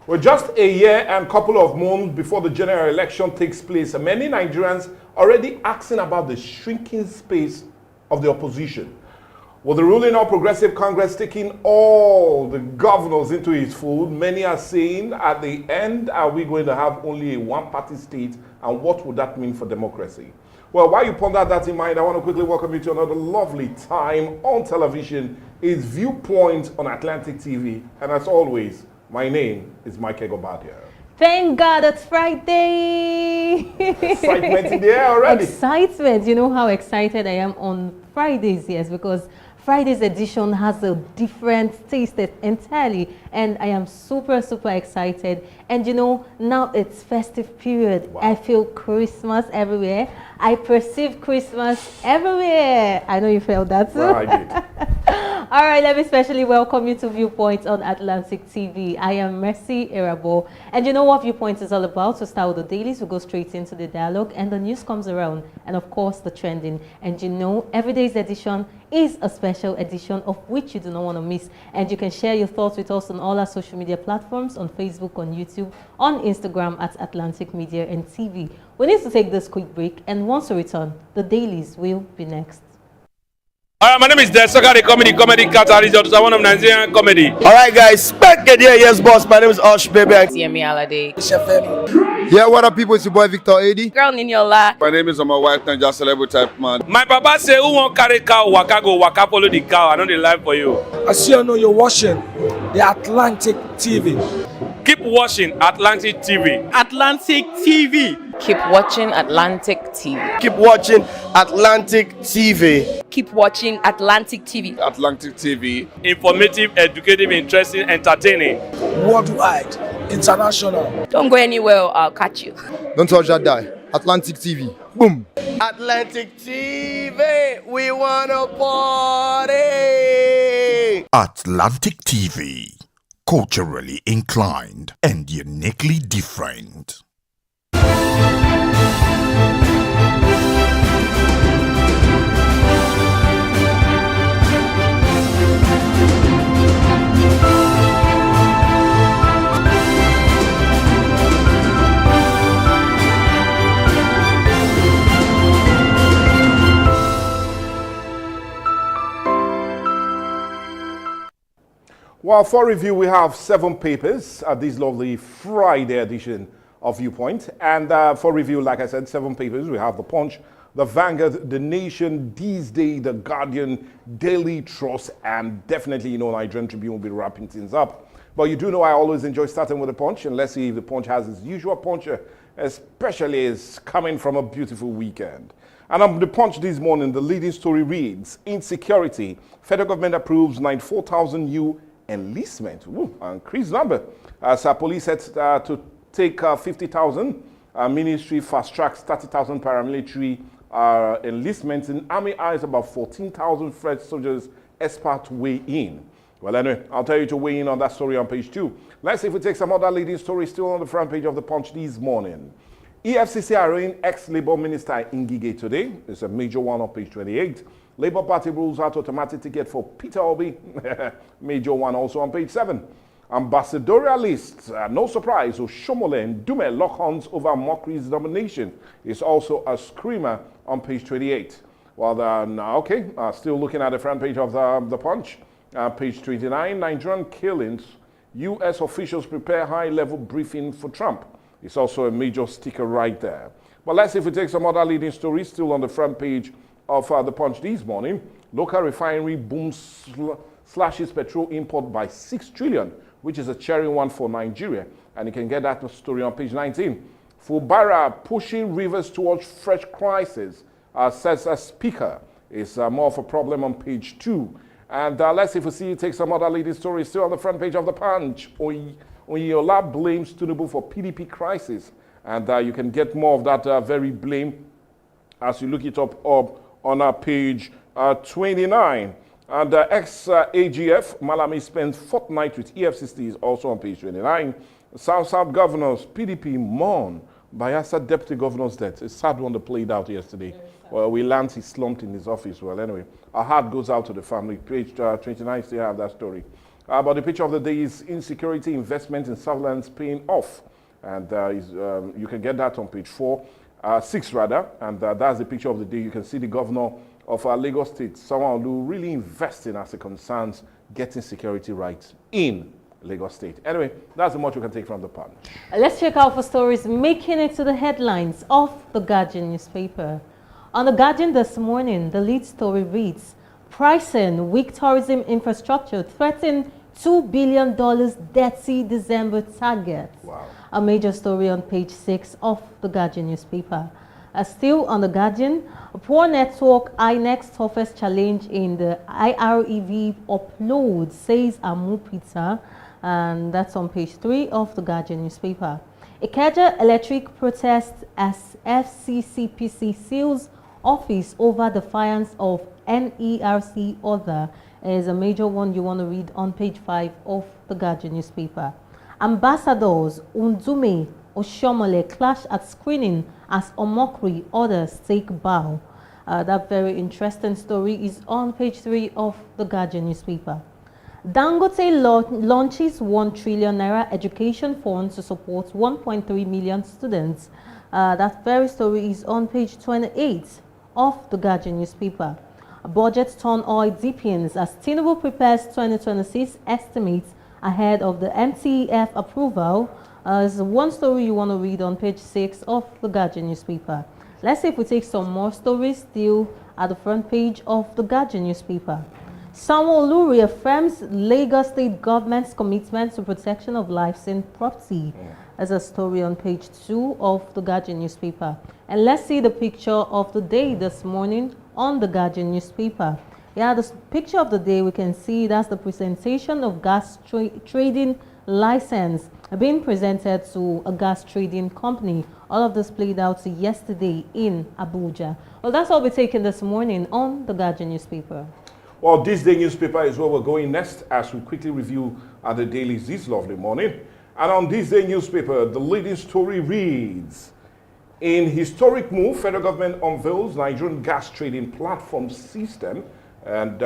Well, just a year and couple of months before the general election takes place, many Nigerians are already asking about the shrinking space of the opposition. With the ruling All Progressive Congress taking all the governors into its fold, many are saying at the end, are we going to have only a one-party state, and what would that mean for democracy? Well, while you ponder that in mind, I want to quickly welcome you to another lovely time on television. It's Viewpoint on Atlantic TV, and as always, my name is Mike Egobadia. Thank God it's Friday! Excitement in the air already. Excitement. You know how excited I am on Fridays, yes, because Friday's edition has a different taste entirely, and I am super excited. And you know, now it's festive period. Wow. I feel Christmas everywhere. I perceive Christmas everywhere. I know you felt that too. Well, I did. All right, let me especially welcome you to Viewpoint on Atlantic TV. I am Mercy Irabo, and you know what Viewpoint is all about. To start with the dailies, we go straight into the dialogue, and the news comes around, and of course the trending. And you know, every day's edition is a special edition of which you do not want to miss. And you can share your thoughts with us on all our social media platforms, on Facebook, on YouTube, on Instagram at Atlantic Media and TV. We need to take this quick break, and once we return, the dailies will be next. My name is Desoka, the comedy catalyst of one of Nigerian comedy. All right, guys, back again. Yes, boss. My name is Osh, baby. Yemi Alade. Yeah, what up, people? It's your boy Victor Adi. Girl Niniola. My name is my wife, Ninja Celebrity type man. My papa say, who won't carry cow, waka go, waka follow the cow. I know the life for you. As you know, you're watching the Atlantic TV. Keep watching Atlantic TV. Atlantic TV. Keep watching Atlantic TV. Keep watching Atlantic TV. Keep watching Atlantic TV. Atlantic TV. Informative, educative, interesting, entertaining. Worldwide, international. Don't go anywhere, I'll catch you. Don't touch that die. Atlantic TV. Boom. Atlantic TV. We wanna party. Atlantic TV. Culturally inclined and uniquely different. Well, for review, we have 7 papers at this lovely Friday edition of Viewpoint. And for review, like I said, 7 papers. We have The Punch, The Vanguard, The Nation, These Days, The Guardian, Daily Trust, and definitely, you know, Nigerian Tribune will be wrapping things up. But you do know I always enjoy starting with The Punch, and let's see if The Punch has its usual puncher, especially as coming from a beautiful weekend. And on The Punch this morning, the leading story reads, Insecurity. Federal government approves 94,000 new enlistment. Ooh, increased number. As police said to take 50,000, ministry fast tracks 30,000 paramilitary enlistments. In army eyes about 14,000 French soldiers expert weigh in. Well, anyway, I'll tell you to weigh in on that story on page 2. Let's see if we take some other leading stories still on the front page of The Punch this morning. EFCC arraigned ex-Labour Minister Ngige today. It's a major one on page 28. Labour Party rules out automatic ticket for Peter Obi. Major one also on page 7. Ambassadorial lists. No surprise, Oshomole and Dume lock horns over Mokri's nomination. It's also a screamer on page 28. Well, still looking at the front page of the Punch. Page 29, Nigerian killings. U.S. officials prepare high-level briefing for Trump. It's also a major sticker right there. But let's see if we take some other leading stories still on the front page of The Punch this morning. Local refinery booms slashes petrol import by 6 trillion, which is a cherry one for Nigeria. And you can get that story on page 19. Fubara pushing rivers towards fresh crisis, says a speaker. It's more of a problem on page 2. And let's see if we see take some other leading stories still on the front page of The Punch. Onyola blames Tinubu for PDP crisis. And you can get more of that very blame as you look it up on page 29. And ex-AGF, Malami spends fortnight with EFCC is also on page 29. South governors, PDP mourn Bayelsa deputy governor's death. A sad one that played out yesterday. Well, we learned he slumped in his office. Well, anyway, our heart goes out to the family. Page 29 still have that story. But the picture of the day is insecurity, investment in surveillance paying off. And you can get that on page 6 rather. And that's the picture of the day. You can see the governor of Lagos State, someone who really investing as it concerns getting security right in Lagos State. Anyway, that's the much we can take from the Punch. Let's check out for stories making it to the headlines of the Guardian newspaper. On the Guardian this morning, the lead story reads, pricing weak tourism infrastructure threaten $2 billion dirty December target. Wow. A major story on page 6 of the Guardian newspaper. Still on the Guardian, a poor network, INEC's toughest challenge in the IREV upload, says Amu Peter, and that's on page 3 of the Guardian newspaper. Ikeja electric protest as FCCPC seals office over defiance of NERC order is a major one you want to read on page 5 of the Guardian newspaper. Ambassadors Undume Oshomole clash at screening as Omokri orders take bow. That very interesting story is on page 3 of the Guardian newspaper. Dangote launches 1 trillion naira education fund to support 1.3 million students. That very story is on page 28 of the Guardian newspaper. Budget turn oil deepens as Tinubu prepares 2026 estimates ahead of the MTF approval. Is one story you want to read on page 6 of the Guardian newspaper. Let's see if we take some more stories still at the front page of the Guardian newspaper. Sanwo-Olu reaffirms Lagos State government's commitment to protection of lives and property. As a story on page 2 of the Guardian newspaper. And let's see the picture of the day this morning on the Guardian newspaper. Yeah, the picture of the day we can see that's the presentation of gas trading license being presented to a gas trading company. All of this played out yesterday in Abuja. Well, that's all we're taking this morning on the Guardian newspaper. Well, this day newspaper is where we're going next as we quickly review the dailies this lovely morning. And on this day newspaper, the leading story reads, in historic move, federal government unveils Nigerian gas trading platform system and,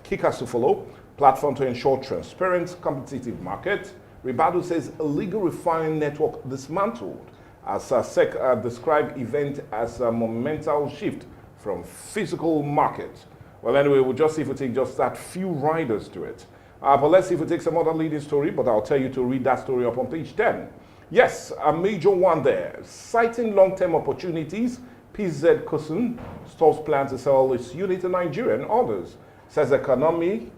kickers to follow, platform to ensure transparent, competitive market. Ribadu says illegal refining network dismantled as SEC described event as a monumental shift from physical market. Well, anyway, we'll just see if we take just that few riders to it. But let's see if we take some other leading story, but I'll tell you to read that story up on page 10. Yes, a major one there. Citing long-term opportunities, PZ Kusun stalls plan to sell its unit to Nigeria and others. Says economic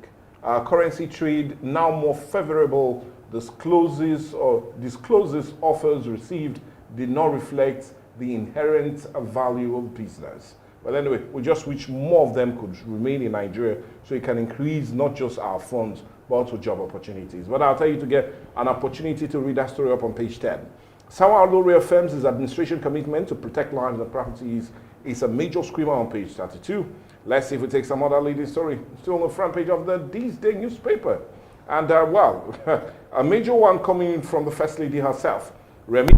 currency trade now more favorable. Discloses offers received did not reflect the inherent value of business. But anyway, we just wish more of them could remain in Nigeria so it can increase not just our funds, but also job opportunities. But I'll tell you to get an opportunity to read that story up on page 10. Sanwo-Olu reaffirms his administration commitment to protect lives and properties. It's a major screamer on page 32. Let's see if we take some other leading story. Still on the front page of the These Day newspaper. And a major one coming from the First Lady herself. Remi,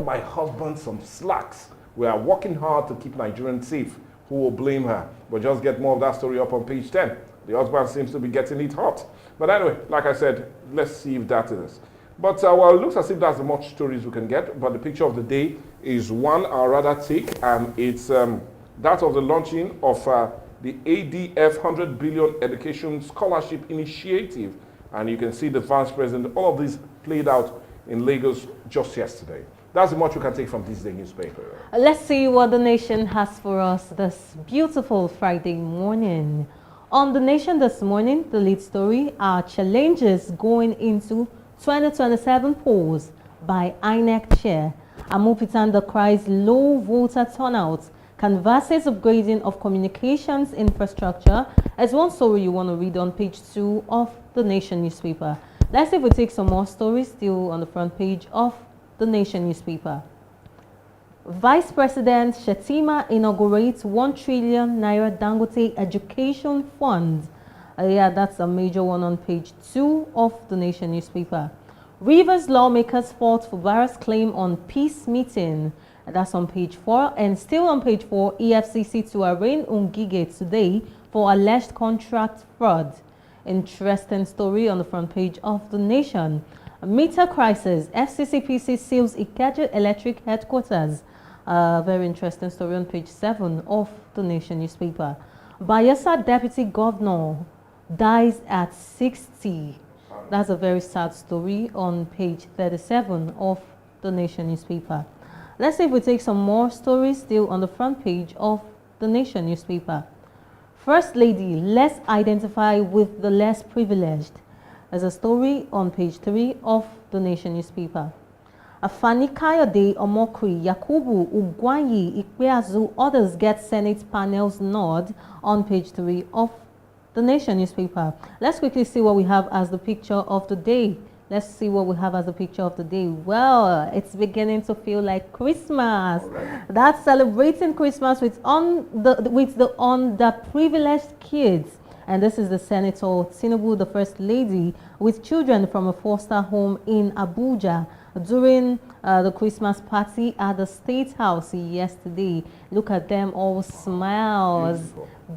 my husband some slacks. We are working hard to keep Nigerians safe. Who will blame her? But just get more of that story up on page 10. The husband seems to be getting it hot. But anyway, like I said, let's see if that is. But it looks as if that's the much stories we can get. But the picture of the day is one I'll rather take, and it's that of the launching of the ADF 100 billion Education Scholarship Initiative. And you can see the Vice President, all of this played out in Lagos just yesterday. That's much we can take from this day newspaper. Let's see what the nation has for us this beautiful Friday morning. On the nation this morning, the lead story are challenges going into 2027 polls by INEC chair. Amupitanda cries low voter turnout, canvasses upgrading of communications infrastructure, as one story you want to read on page 2 of the Nation newspaper. Let's see if we take some more stories still on the front page of the Nation newspaper. Vice President Shetima inaugurates 1 trillion naira Dangote education fund. Yeah, that's a major one on page 2 of the Nation newspaper. Rivers lawmakers fought for Barra's claim on peace meeting. That's on page 4. And still on page 4, EFCC to arraign Ngige today for alleged contract fraud. Interesting story on the front page of The Nation. Meter crisis, FCCPC seals Ikeja Electric headquarters. Very interesting story on page 7 of The Nation newspaper. Bayelsa Deputy Governor dies at 60. That's a very sad story on page 37 of The Nation newspaper. Let's see if we take some more stories still on the front page of The Nation newspaper. First Lady, let's identify with the less privileged. There's a story on page 3 of The Nation newspaper. Afani Kayode Omokri, Yakubu Ugwanyi Ikpeazu, others get Senate panel's nod on page 3 of The Nation newspaper. Let's quickly see what we have as the picture of the day. Let's see what we have as a picture of the day. Well, it's beginning to feel like Christmas. Right. That's celebrating Christmas with the underprivileged kids. And this is the Senator Tinubu, the First Lady, with children from a foster home in Abuja during the Christmas party at the State House yesterday. Look at them, all smiles.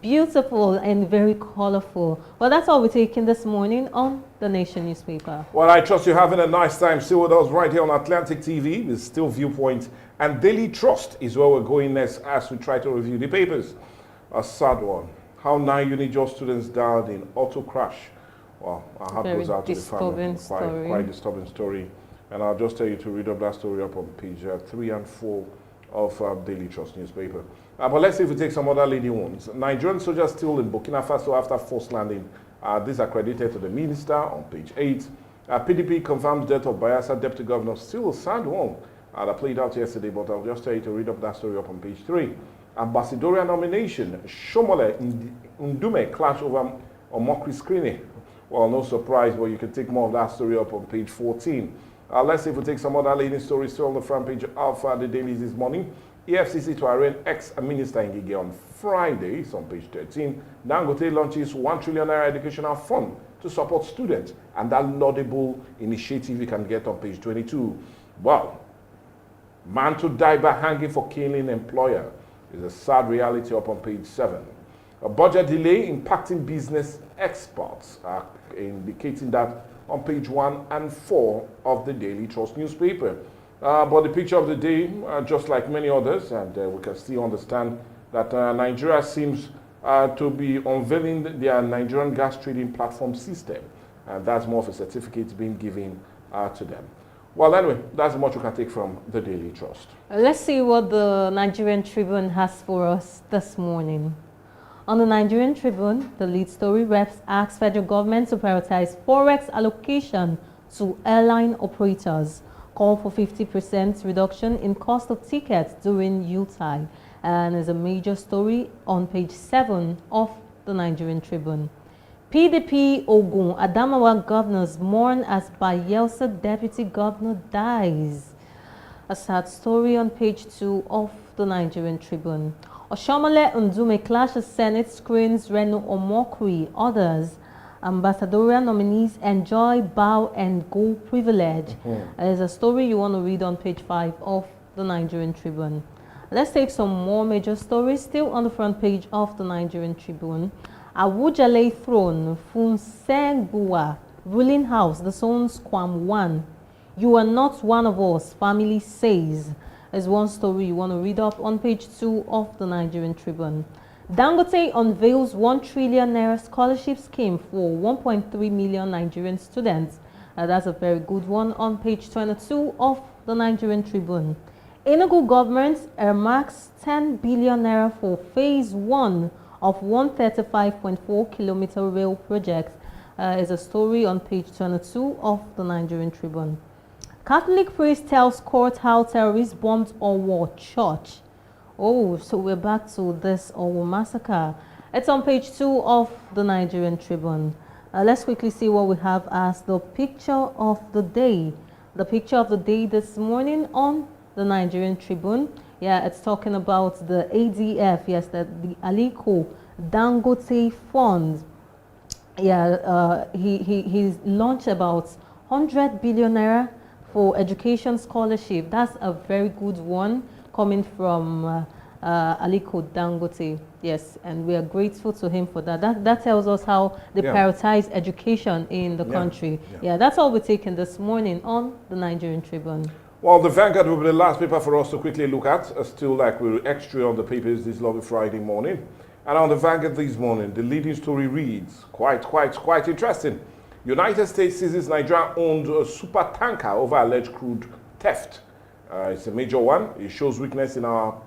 Beautiful and very colorful. Well, that's all we're taking this morning on The Nation newspaper. Well, I trust you're having a nice time still with us right here on Atlantic TV. It's still Viewpoint, and Daily Trust is where we're going next as we try to review the papers. A sad one. How 9 Unijob students died in auto crash. Well, our heart goes out to the family. Quite disturbing story. And I'll just tell you to read up that story up on page 3 and 4 of Daily Trust newspaper. But let's see if we take some other leading ones. Nigerian soldiers still in Burkina Faso after forced landing. This accredited to the minister on page 8. PDP confirms death of Bayelsa Deputy Governor. Still a sad one that played out yesterday, but I'll just tell you to read up that story up on page 3. Ambassadorial nomination, Shomole Ndume clash over Omokri screening. Well, no surprise, but you can take more of that story up on page 14. Let's see if we take some other leading stories still on the front page of the dailies this morning. EFCC to arraign ex-minister Ngige on Friday, it's on page 13. Dangote launches 1 trillion naira educational fund to support students, and that laudable initiative you can get on page 22. Well, man to die by hanging for killing employer is a sad reality up on page 7. A budget delay impacting business exports, indicating that on page 1 and 4 of the Daily Trust newspaper. But the picture of the day, just like many others, and we can still understand that Nigeria seems to be unveiling their Nigerian gas trading platform system. And that's more of a certificate being given to them. Well, anyway, that's much we can take from the Daily Trust. Let's see what the Nigerian Tribune has for us this morning. On the Nigerian Tribune, the lead story, reps asks federal government to prioritize forex allocation to airline operators. Call for 50% reduction in cost of tickets during Yuletide. And is a major story on page 7 of the Nigerian Tribune. PDP Ogun Adamawa governors mourn as Bayelsa deputy governor dies. A sad story on page 2 of the Nigerian Tribune. Oshomole Ndume clashes Senate screens Reno Omokri. Others, ambassadorial nominees enjoy bow and go privilege. There's a story you want to read on page 5 of the Nigerian Tribune. Let's take some more major stories still on the front page of the Nigerian Tribune. Awujale throne, Funsengbuwa, ruling house, the sons Kwam 1. You are not one of us, family says. There's one story you want to read up on page 2 of the Nigerian Tribune. Dangote unveils 1 trillion naira scholarship scheme for 1.3 million Nigerian students. That's a very good one on page 22 of the Nigerian Tribune. Enugu government earmarks 10 billion naira for phase 1 of 135.4 kilometer rail project. Is a story on page 22 of the Nigerian Tribune. Catholic priest tells court how terrorists bombed Owo church. Oh, so we're back to this Owo massacre. It's on page 2 of the Nigerian Tribune. Let's quickly see what we have as the picture of the day. The picture of the day this morning on the Nigerian Tribune. Yeah, it's talking about the ADF, yes, the Aliko Dangote Fund. Yeah, he's launched about 100 billion naira for education scholarship. That's a very good one coming from Aliko Dangote. Yes, and we are grateful to him for that. That tells us how they Yeah. prioritize education in the country. Yeah, that's all we're taking this morning on the Nigerian Tribune. Well, the Vanguard will be the last paper for us to quickly look at. Still, like we're extra on the papers this lovely Friday morning. And on the Vanguard this morning, the leading story reads quite interesting. United States seizes Nigeria-owned super tanker over alleged crude theft. It's a major one. It shows weakness in our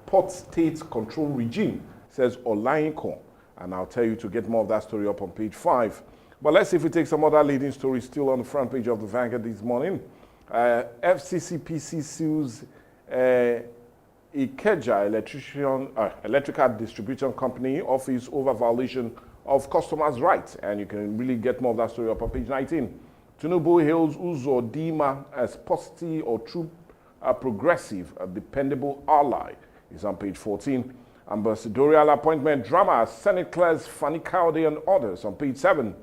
port state control regime, says Olainko. And I'll tell you to get more of that story up on page 5. But let's see if we take some other leading stories still on the front page of the Vanguard this morning. FCCPC sues Ikeja Electrical Distribution Company office over violation of customers' rights. And you can really get more of that story up on page 19. Tinubu hails Uzodinma as positive or true progressive, a dependable ally. Is on page 14. Ambassadorial appointment drama, Senate clears Fani Kaude and others on page 7.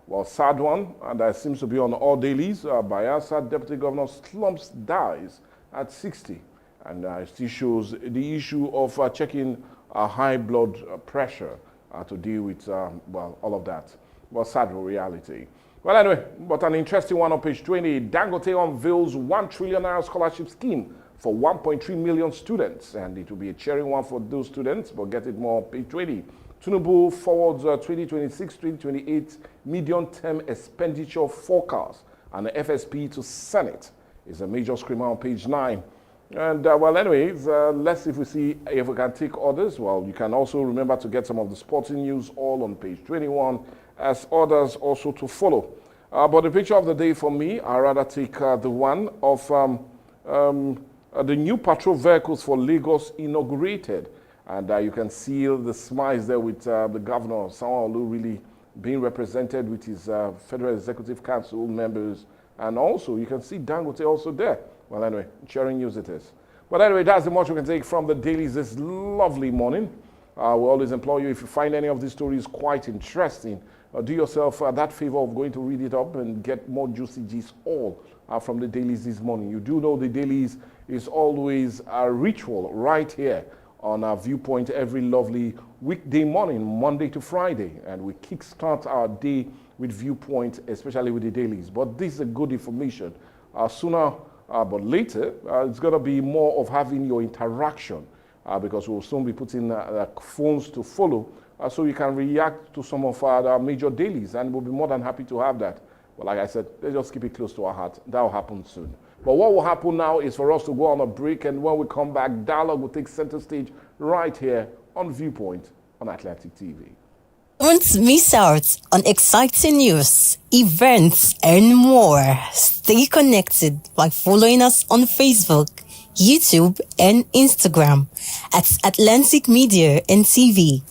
Well, sad one, and that seems to be on all dailies. Bayelsa Deputy Governor slumps dies at 60. And it still shows the issue of checking high blood pressure to deal with, well, all of that. Well, sad reality. Well, anyway, but an interesting one on page 20. Dangote unveils 1 trillion naira scholarship scheme for 1.3 million students. And it will be a cheering one for those students, but get it more on page 20. Tinubu forwards 2026-2028 medium-term expenditure forecast and the FSP to Senate. Is a major screamer on page 9. And well, anyways, let's see if we can take others. Well, you can also remember to get some of the sporting news all on page 21, as others also to follow. But the picture of the day for me, I rather take the one of the new patrol vehicles for Lagos inaugurated. And you can see the smiles there with the governor, Sanwo-Olu, really being represented with his Federal Executive Council members. And also, you can see Dangote also there. Well, anyway, sharing news it is. But anyway, that's the much we can take from the dailies this lovely morning. We always implore you, if you find any of these stories quite interesting, do yourself that favor of going to read it up and get more juicy gist all from the dailies this morning. You do know the dailies is always a ritual right here on our Viewpoint every lovely weekday morning, Monday to Friday. And we kickstart our day with Viewpoint, especially with the dailies. But this is a good information. Sooner but later, it's going to be more of having your interaction because we'll soon be putting phones to follow so you can react to some of our major dailies. And we'll be more than happy to have that. But like I said, let's just keep it close to our heart. That will happen soon. But what will happen now is for us to go on a break, and when we come back, dialogue will take center stage right here on Viewpoint on Atlantic TV. Don't miss out on exciting news, events, and more. Stay connected by following us on Facebook, YouTube, and Instagram at Atlantic Media and TV.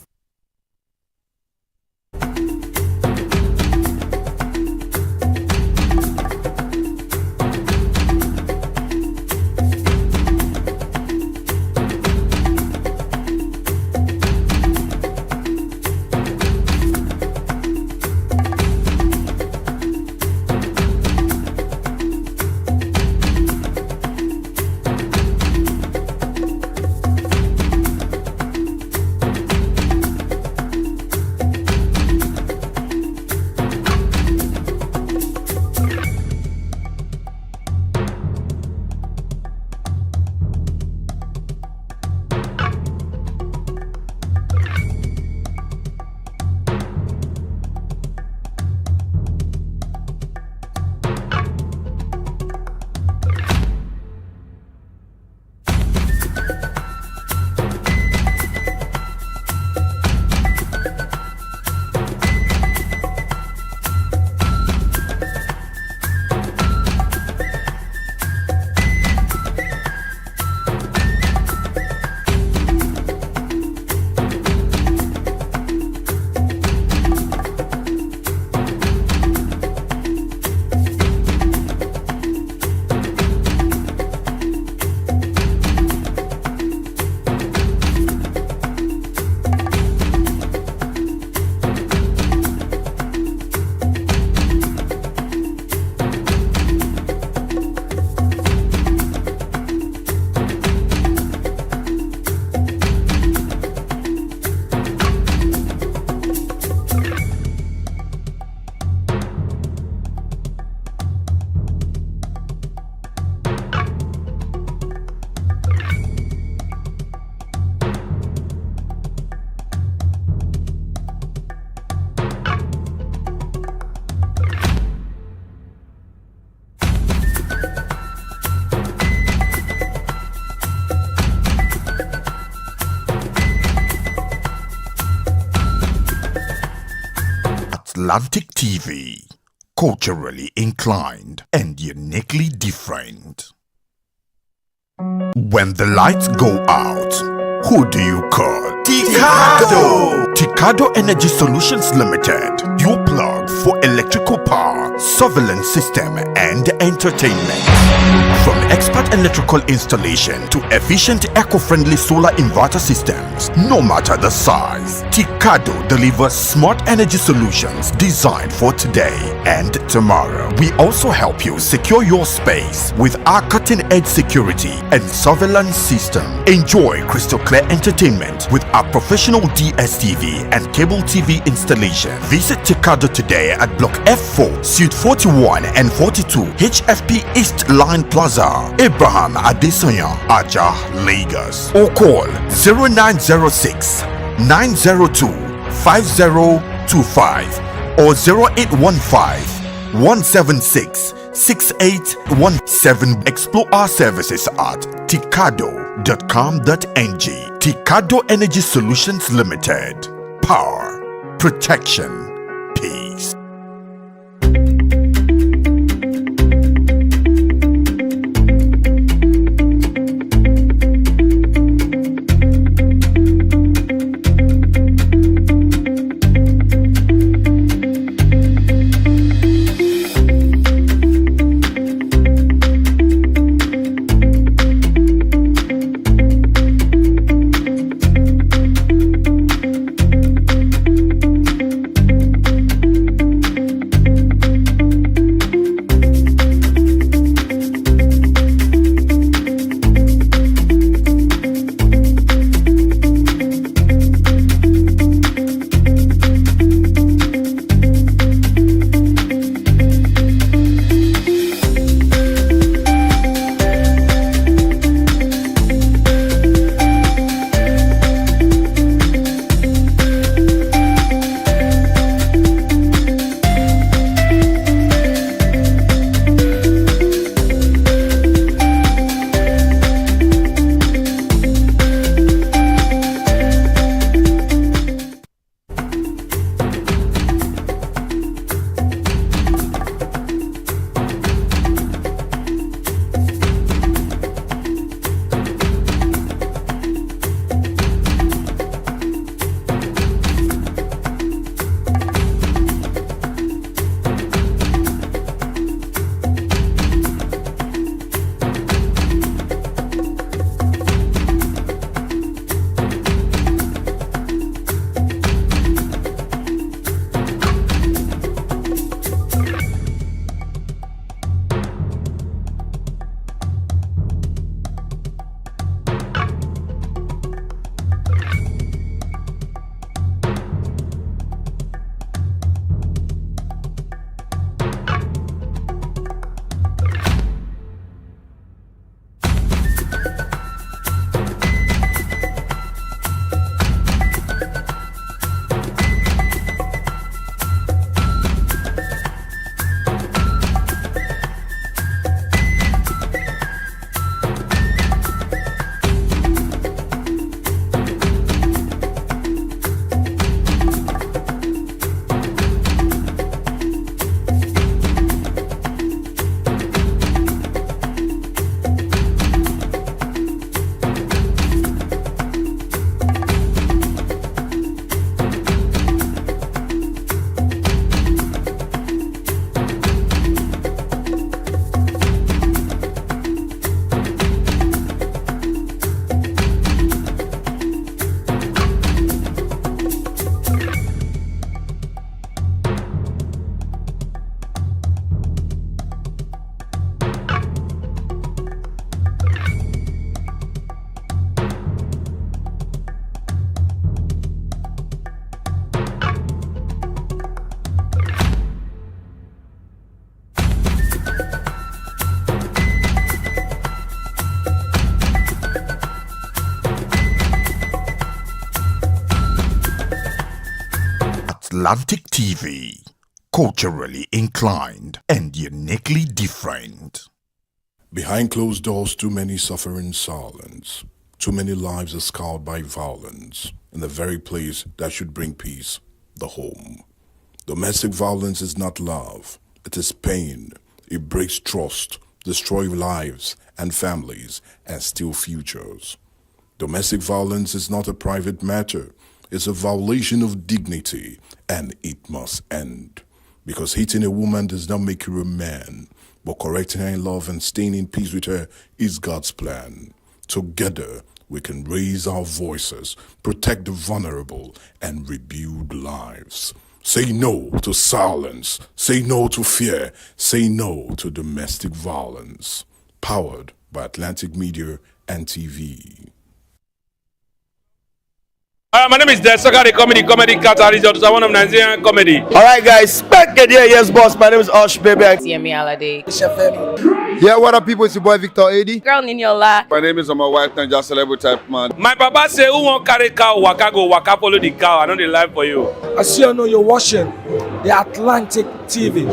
Atlantic TV, culturally inclined and uniquely different. When the lights go out, who do you call? Ticado! Ticado Energy Solutions Limited, your plug for electrical power, surveillance system and entertainment. From expert electrical installation to efficient eco-friendly solar inverter systems, no matter the size, Ticado delivers smart energy solutions designed for today and tomorrow. We also help you secure your space with our cutting-edge security and surveillance system. Enjoy crystal clear entertainment with our professional DSTV and cable TV installation. Visit Ticado today at Block F4, Suite 41 and 42, HFP East Line Plaza, Abraham Adesanya, Aja, Lagos. Or call 0906 902 5025 or 0815 176 6817. Explore our services at ticado.com.ng. Ticado Energy Solutions Limited. Power, protection, peace. Atlantic TV, culturally inclined and uniquely different. Behind closed doors, too many suffer in silence. Too many lives are scarred by violence in the very place that should bring peace, the home. Domestic violence is not love, it is pain. It breaks trust, destroys lives and families, and steals futures. Domestic violence is not a private matter. It's a violation of dignity, and it must end. Because hitting a woman does not make you a man, but correcting her in love and staying in peace with her is God's plan. Together, we can raise our voices, protect the vulnerable, and rebuild lives. Say no to silence. Say no to fear. Say no to domestic violence. Powered by Atlantic Media and TV. My name is Desoka, the comedy catalyst of one of Nigerian comedy. All right, guys, back again. Yes, boss. My name is Osh, baby. Yemi Alade. Yeah, what up, people? It's your boy Victor 80. Girl Ninyola. My name is my wife Naija celebrity type man. My papa say, who won't carry cow, waka go, waka follow the cow. I know the life for you. I see you know you're watching the Atlantic TV.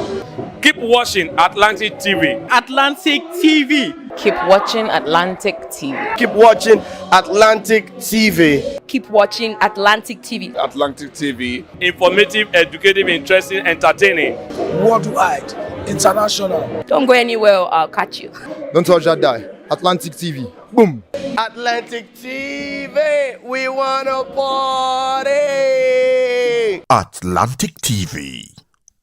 Keep watching Atlantic TV. Atlantic TV. Keep watching Atlantic TV. Keep watching Atlantic TV. Keep watching Atlantic TV. Atlantic TV. Informative, educative, interesting, entertaining. Worldwide, international. Don't go anywhere, I'll catch you. Don't touch that die. Atlantic TV. Boom. Atlantic TV, we wanna party. Atlantic TV.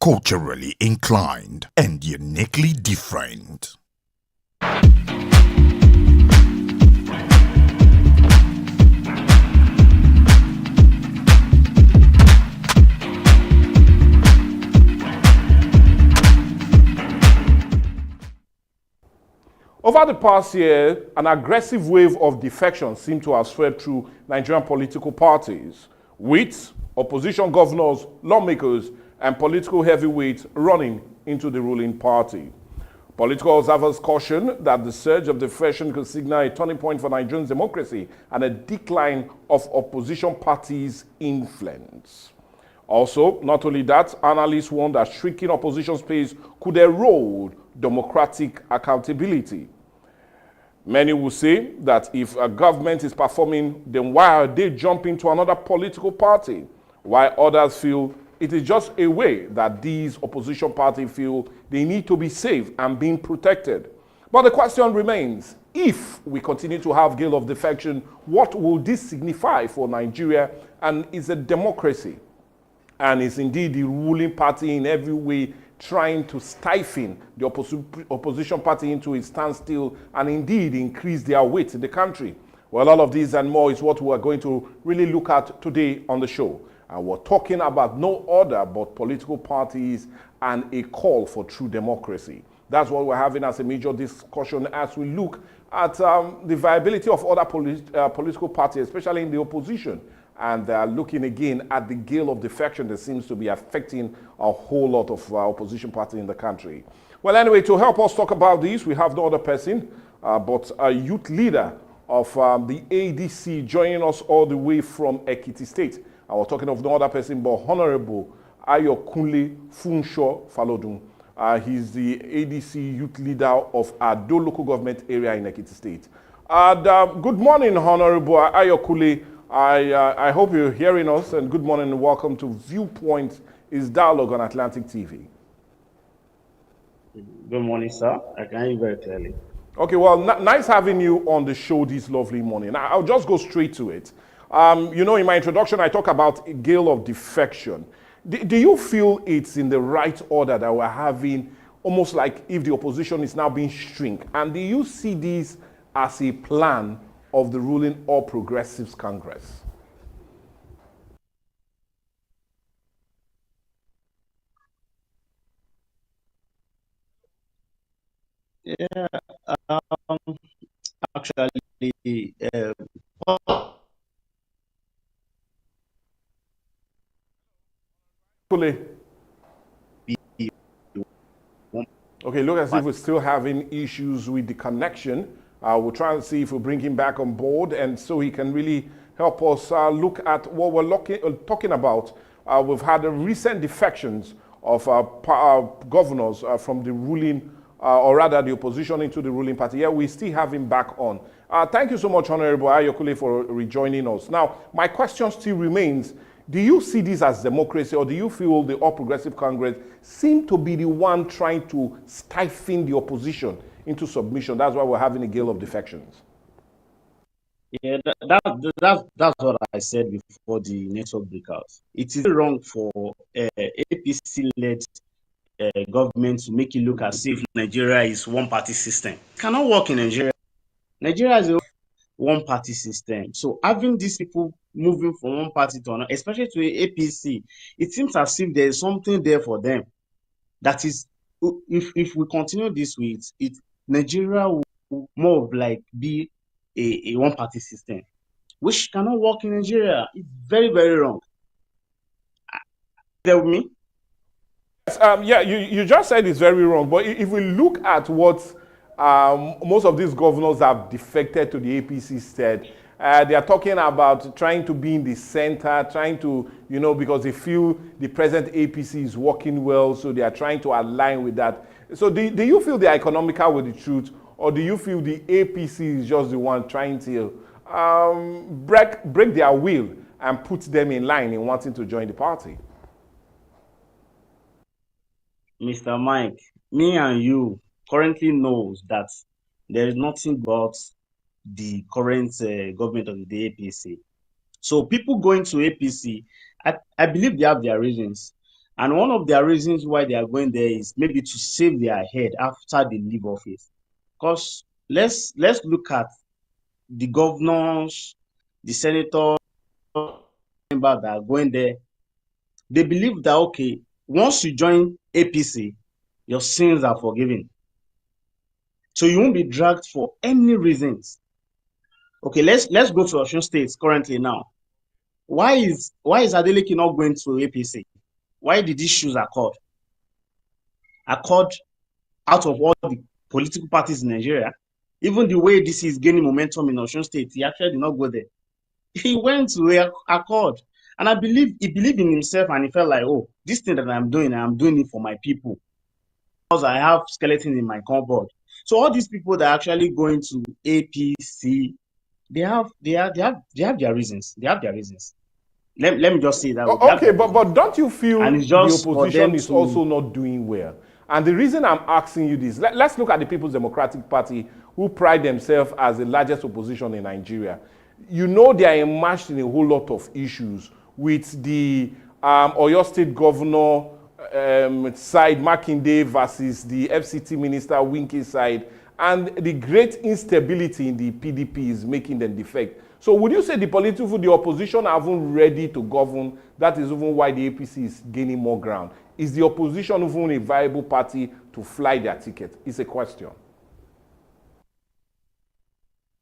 Culturally inclined and uniquely different. Over the past year, an aggressive wave of defection seemed to have spread through Nigerian political parties, with opposition governors, lawmakers, and political heavyweights running into the ruling party. Political observers caution that the surge of defection could signal a turning point for Nigerian democracy and a decline of opposition parties' influence. Also, not only that, analysts warn that shrinking opposition space could erode democratic accountability. Many will say that if a government is performing, then why are they jumping to another political party? While others feel it is just a way that these opposition parties feel they need to be safe and being protected. But the question remains, if we continue to have gale of defection, what will this signify for Nigeria and is a democracy? And is indeed the ruling party in every way trying to stifle the opposition party into a standstill and indeed increase their weight in the country? Well, all of these and more is what we are going to really look at today on the show. And we're talking about no other but political parties and a call for true democracy. That's what we're having as a major discussion as we look at the viability of other political parties, especially in the opposition, and looking again at the gale of defection that seems to be affecting a whole lot of opposition parties in the country. Well, anyway, to help us talk about this, we have no other person but a youth leader of the ADC joining us all the way from Ekiti State. And we're talking of no other person but Honorable Ayokunle Funsho Falodun. He's the ADC youth leader of Ado local government area in Ekiti State. Good morning, Honorable Ayokunle. I hope you're hearing us, and good morning and welcome to Viewpoint is Dialogue on Atlantic TV. Good morning, sir. I can hear you very clearly. Okay, well, nice having you on the show this lovely morning. I'll just go straight to it. You know, in my introduction, I talk about a gale of defection. Do you feel it's in the right order that we're having, almost like if the opposition is now being shrink? And do you see this as a plan of the ruling All Progressives Congress? Yeah, actually, Okay, look as if we're still having issues with the connection. We'll try and see if we bring him back on board, and so he can really help us look at what we're talking about. We've had recent defections of governors from the ruling, or rather the opposition into the ruling party. Yeah, we still have him back on. Thank you so much, Honorable Ayokunle, for rejoining us. Now, my question still remains, Do you see this as democracy, or do you feel the All Progressive Congress seem to be the one trying to stifle the opposition into submission? That's why we're having a gale of defections. Yeah, that's what I said before the network breakout. It is wrong for APC-led government to make it look as if Nigeria is one-party system. It cannot work in Nigeria. Nigeria is a one-party system. So having these people moving from one party to another, especially to APC, it seems as if there is something there for them. That is, if we continue this way, Nigeria will more of like be a one-party system, which cannot work in Nigeria. It's very, very wrong. Tell me. Yeah, you just said it's very wrong. But if we look at what most of these governors have defected to the APC said, they are talking about trying to be in the center, trying to, because they feel the present APC is working well, so they are trying to align with that. So do you feel they are economical with the truth, or do you feel the APC is just the one trying to break their will and put them in line in wanting to join the party? Mr. Mike, me and you currently knows that there is nothing but the current government of the APC. So people going to APC, I believe they have their reasons. And one of their reasons why they are going there is maybe to save their head after they leave office. Because let's look at the governors, the senators, members that are going there. They believe that, okay, once you join APC, your sins are forgiven. So you won't be dragged for any reasons. Okay, let's go to Osun State currently now. Why is Adeleke not going to APC? Why did he choose Accord? Accord, out of all the political parties in Nigeria, even the way this is gaining momentum in Osun State, he actually did not go there. He went to Accord. And I believe he believed in himself, and he felt like, oh, this thing that I'm doing it for my people. Because I have skeleton in my cupboard. So all these people that are actually going to APC, they have their reasons. They have their reasons. Let me just say that. Okay, but don't you feel the opposition is also not doing well? And the reason I'm asking you this, let's look at the People's Democratic Party, who pride themselves as the largest opposition in Nigeria. You know they are immersed in a whole lot of issues with the Oyo State Governor side, Makinde, versus the FCT Minister, Winky side, and the great instability in the PDP is making them defect. So would you say the opposition are even ready to govern? That is even why the APC is gaining more ground. Is the opposition even a viable party to fly their ticket? It's a question.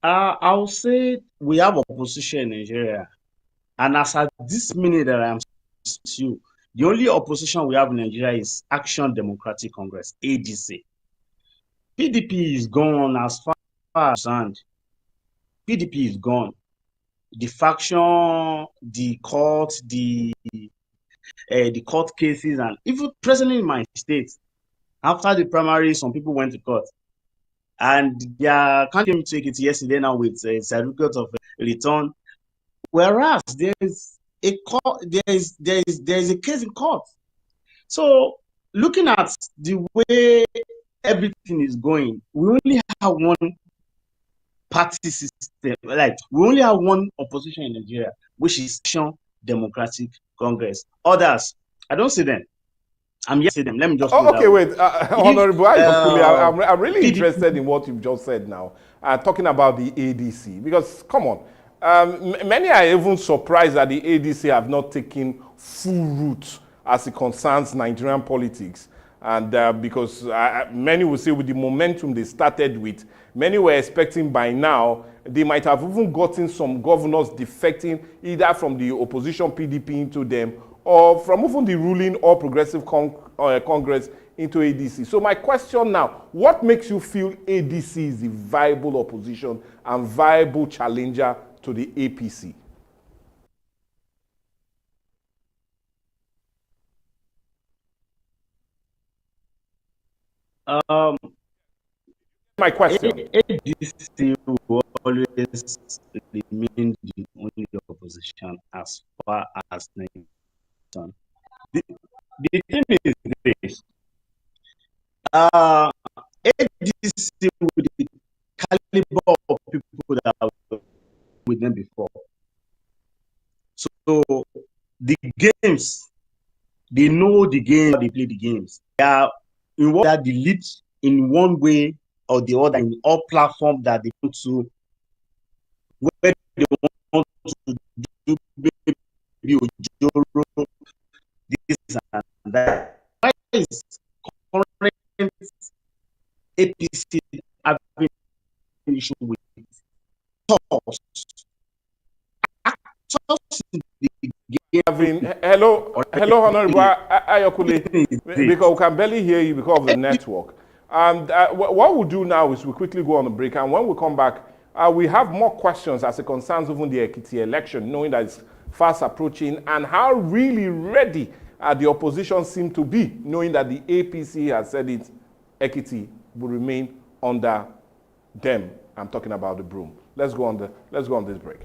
I'll say we have opposition in Nigeria. And as at this minute that I'm with you, the only opposition we have in Nigeria is Action Democratic Congress, ADC. PDP is gone as far as PDP is gone. The faction, the court, the court cases, and even presently in my state, after the primary, some people went to court, and their candidate took it yesterday now with a certificate of return. Whereas there is a case in court. So looking at the way everything is going, we only have one party system. Like we only have one opposition in Nigeria, which is Action Democratic Congress. Others, I don't see them. I'm yet to see them. Let me just. Okay, wait, Honorable, I'm really interested in what you've just said now, talking about the ADC, because come on, many are even surprised that the ADC have not taken full root as it concerns Nigerian politics. And because many will say with the momentum they started with, many were expecting by now they might have even gotten some governors defecting either from the opposition PDP into them or from even the ruling All Progressive Congress into ADC. So my question now, what makes you feel ADC is the viable opposition and viable challenger to the APC? My question. ADC will always remain the only opposition. opposition as far as nation. The thing is this. ADC with the caliber of people that were with them before. So the games, they know the game, they play the games. They are in what they lead in one way or the other in all platforms that they want to, where they want to do maybe Ojoro, this and that. Why is current APC having an issue with us? Hello, Honorable Ayokule, because we can barely hear you because of the network. And what we'll do now is we quickly go on a break, and when we come back, we have more questions as it concerns even the Ekiti election, knowing that it's fast approaching, and how really ready the opposition seem to be, knowing that the APC has said it, Ekiti will remain under them. I'm talking about the broom. Let's go on this break.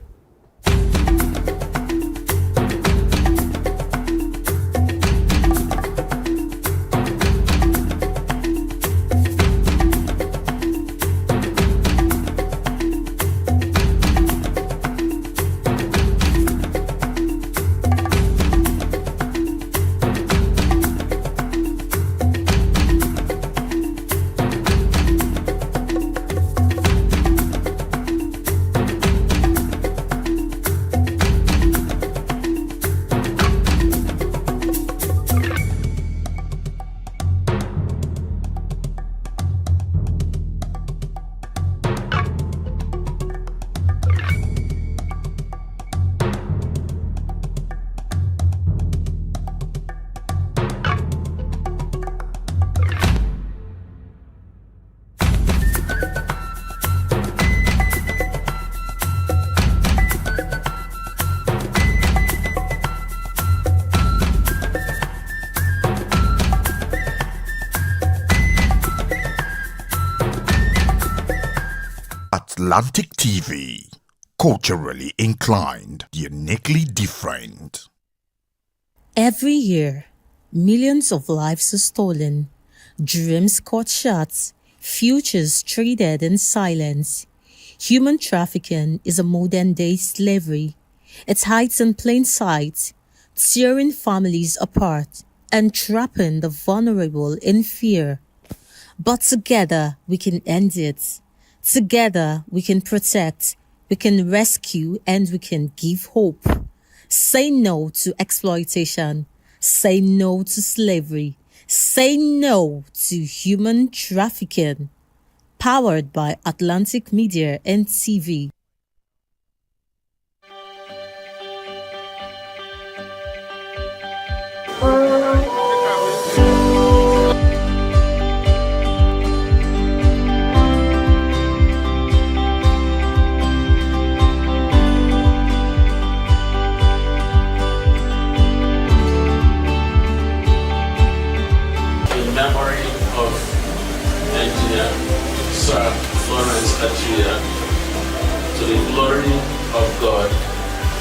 Atlantic TV, culturally inclined, uniquely different. Every year, millions of lives are stolen, dreams cut short, futures traded in silence. Human trafficking is a modern-day slavery. It hides in plain sight, tearing families apart and trapping the vulnerable in fear. But together, we can end it. Together, we can protect, we can rescue, and we can give hope. Say no to exploitation. Say no to slavery. Say no to human trafficking. Powered by Atlantic Media and TV. To the glory of God,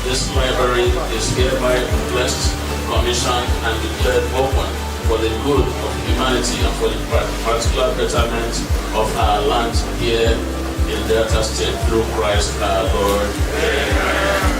this library is hereby blessed, commissioned, and declared open for the good of humanity and for the particular betterment of our land here in Delta State through Christ our Lord. Amen.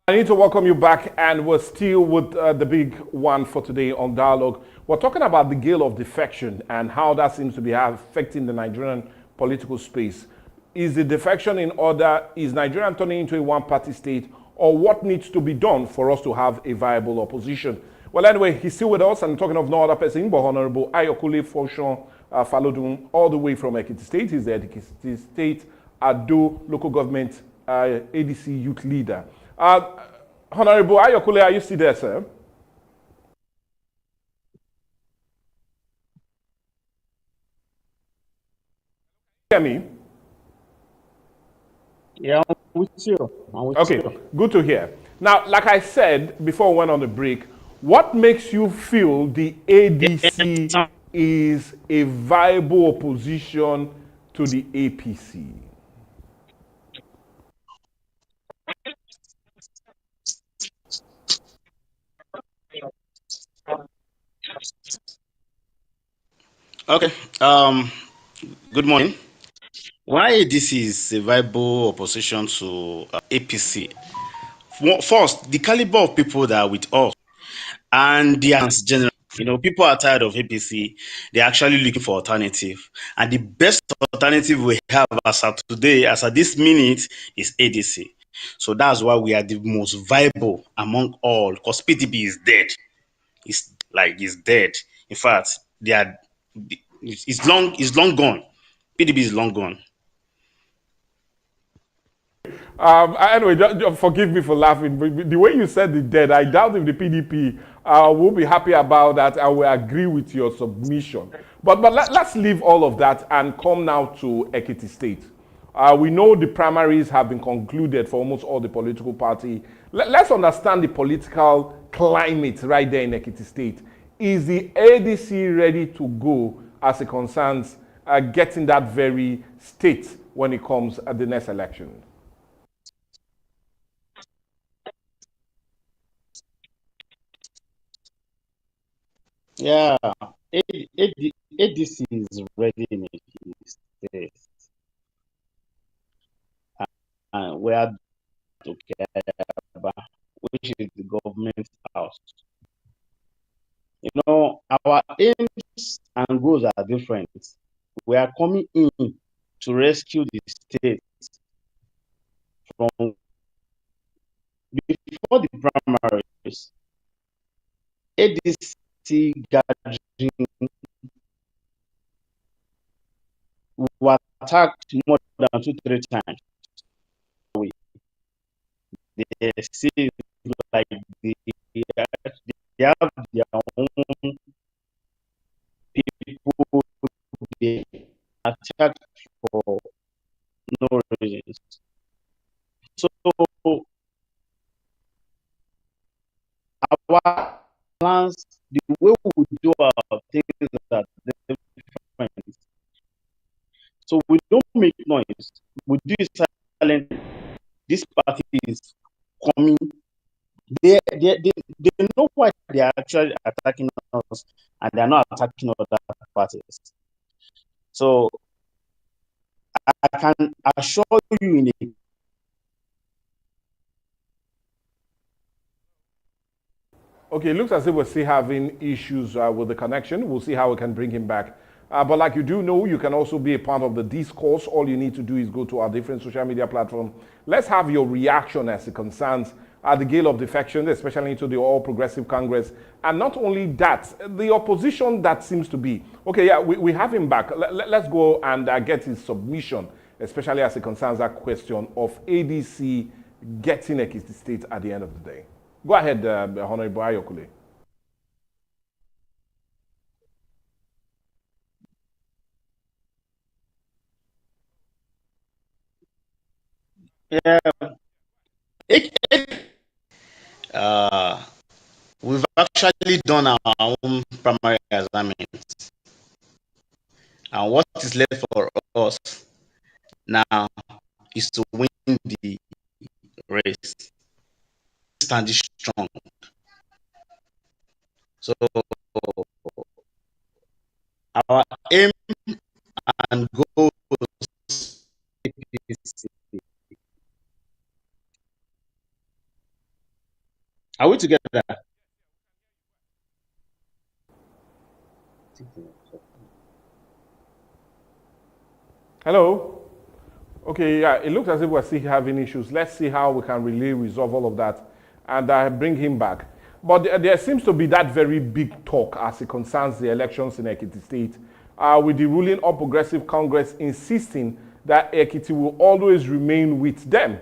I need to welcome you back, and we're still with the big one for today on Dialogue. We're talking about the gale of defection and how that seems to be affecting the Nigerian political space. Is the defection in order? Is Nigeria turning into a one-party state? Or what needs to be done for us to have a viable opposition? Well, anyway, he's still with us, and I'm talking of no other person but Honorable Ayokule Foshon Falodun, all the way from Ekiti State. He's the Ekiti State Ado local government ADC youth leader. Honorable Ayokule, are you still there, sir? Hear me? Yeah, I'm with you. Okay, good to hear. Now, like I said before we went on the break, what makes you feel the ADC is a viable opposition to the APC? Okay. Good morning. Why this is a viable opposition to APC? First, the caliber of people that are with us and the general. People are tired of APC. They're actually looking for alternative, and the best alternative we have as of today, as of this minute, is ADC. So that's why we are the most viable among all. Because PDB is dead. It's dead. In fact, they are. It's long gone. PDB is long gone. Anyway, forgive me for laughing, but the way you said the dead, I doubt if the PDP will be happy about that. I will agree with your submission. But let's leave all of that and come now to Ekiti State. We know the primaries have been concluded for almost all the political party. Let's understand the political climate right there in Ekiti State. Is the ADC ready to go as it concerns getting that very state when it comes at the next election? Yeah, ADC is ready in the state. And we are together, which is the government house. Our aims and goals are different. We are coming in to rescue the state from before the primaries. ADC gathering were attacked more than 2-3 times. They see like they have their own people they attack for no reasons. So our plans, the way we do our things are different. So we don't make noise. We do it silently. This party is coming. They know why they are actually attacking us, and they are not attacking other parties. So I can assure you in a Okay, it looks as if we're still having issues with the connection. We'll see how we can bring him back. But like you do know, you can also be a part of the discourse. All you need to do is go to our different social media platforms. Let's have your reaction as it concerns the gale of defection, especially into the All Progressive Congress. And not only that, the opposition that seems to be. Okay, yeah, we have him back. Let's go and get his submission, especially as it concerns that question of ADC getting Ekiti State at the end of the day. Go ahead, Honorable Ayokule. Yeah. We've actually done our own primary assignments. And what is left for us now is to win the race. Stand strong. So our aim and goal is are we together? Hello? Okay, yeah, it looks as if we're still having issues. Let's see how we can really resolve all of that and bring him back. But there seems to be that very big talk as it concerns the elections in Ekiti State, with the ruling All Progressive Congress insisting that Ekiti will always remain with them.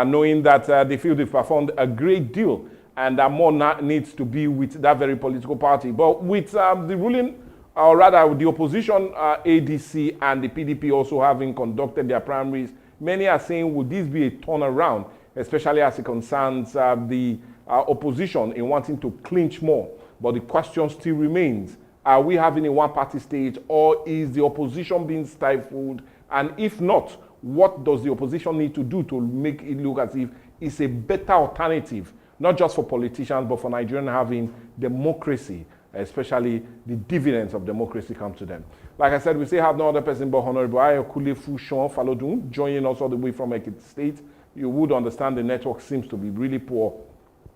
knowing that they feel they've performed a great deal and that more needs to be with that very political party. But with the ruling, or rather with the opposition, ADC and the PDP also having conducted their primaries, many are saying, would this be a turnaround, especially as it concerns the opposition in wanting to clinch more? But the question still remains, are we having a one-party state, or is the opposition being stifled? And if not, what does the opposition need to do to make it look as if it's a better alternative, not just for politicians, but for Nigerians having democracy, especially the dividends of democracy come to them? Like I said, we still have no other person but Honorable Ayokule Fushon Falodun joining us all the way from Ekiti State. You would understand the network seems to be really poor.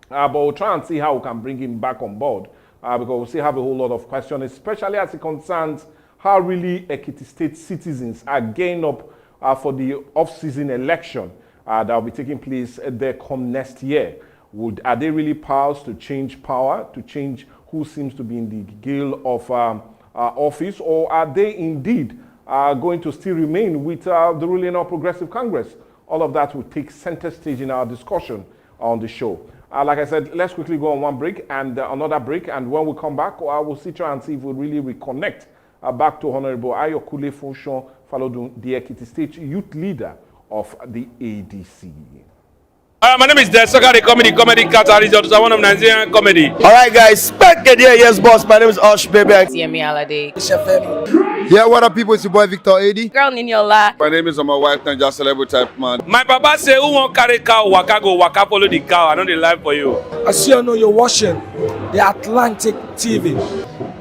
But we'll try and see how we can bring him back on board because we still have a whole lot of questions, especially as it concerns how really Ekiti State citizens are gearing up for the off-season election that will be taking place there come next year. Are they really powerless to change power, to change who seems to be in the gale of office, or are they indeed going to still remain with the ruling of Progressive Congress? All of that will take center stage in our discussion on the show. Like I said, let's quickly go on one break and another break, and when we come back, I will try and see if we really reconnect back to Honorable Ayokule Fushon Falodun, the Ekiti State youth leader of the ADC. My name is Desoka, the comedy catalyst of one of Nigerian comedy. All right, guys, back again, yes, boss. My name is Osh, baby. CME Alade. Yeah, what up, people? It's your boy Victor 80. Girl Ninyola. My name is my wife and just celebrity type man. My papa say, who won't carry cow, waka go, waka follow the cow. I know the life for you. I see you know you're watching the Atlantic TV.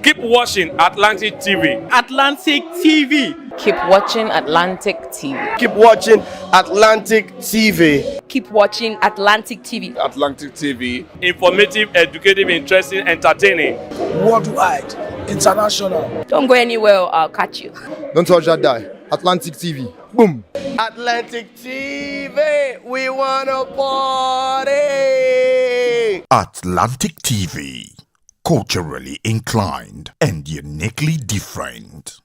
Keep watching Atlantic TV. Atlantic TV. Keep watching Atlantic TV. Keep watching Atlantic TV. Keep watching Atlantic TV. Atlantic TV. Informative, educative, interesting, entertaining. Worldwide, international. Don't go anywhere, I'll catch you. Don't touch that die. Atlantic TV. Boom. Atlantic TV, we wanna party. Atlantic TV. Culturally inclined and uniquely different.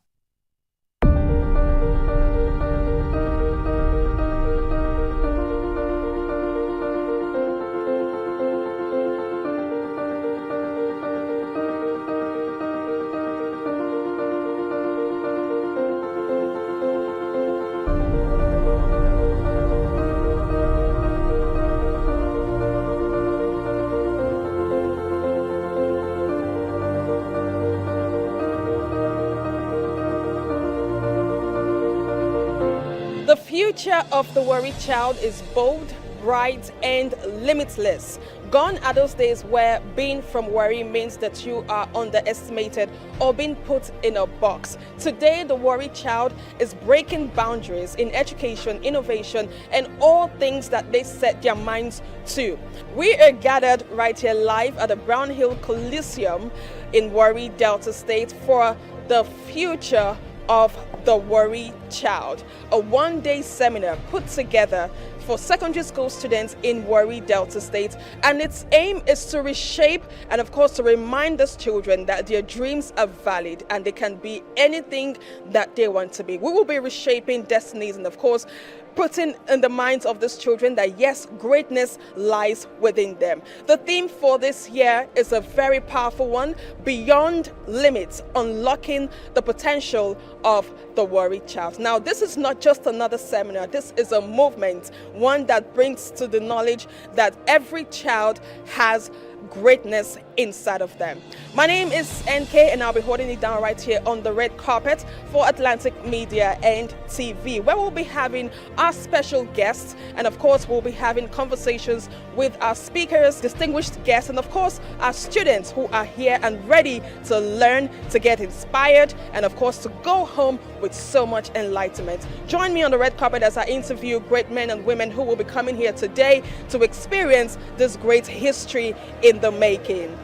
The future of the worried child is bold, bright, and limitless. Gone are those days where being from worry means that you are underestimated or being put in a box. Today, the worried child is breaking boundaries in education, innovation, and all things that they set their minds to. We are gathered right here live at the Brown Hill Coliseum in Warri, Delta State for the future of the worried child, a one-day seminar put together for secondary school students in Warri, Delta State, and its aim is to reshape and of course to remind these children that their dreams are valid and they can be anything that they want to be. We will be reshaping destinies and of course putting in the minds of these children that yes, greatness lies within them. The theme for this year is a very powerful one, Beyond Limits, Unlocking the Potential of the Worried Child. Now, this is not just another seminar, this is a movement, one that brings to the knowledge that every child has greatness inside of them. My name is NK and I'll be holding it down right here on the red carpet for Atlantic Media and TV, where we'll be having our special guests and of course we'll be having conversations with our speakers, distinguished guests, and of course our students who are here and ready to learn, to get inspired, and of course to go home with so much enlightenment. Join me on the red carpet as I interview great men and women who will be coming here today to experience this great history in the making.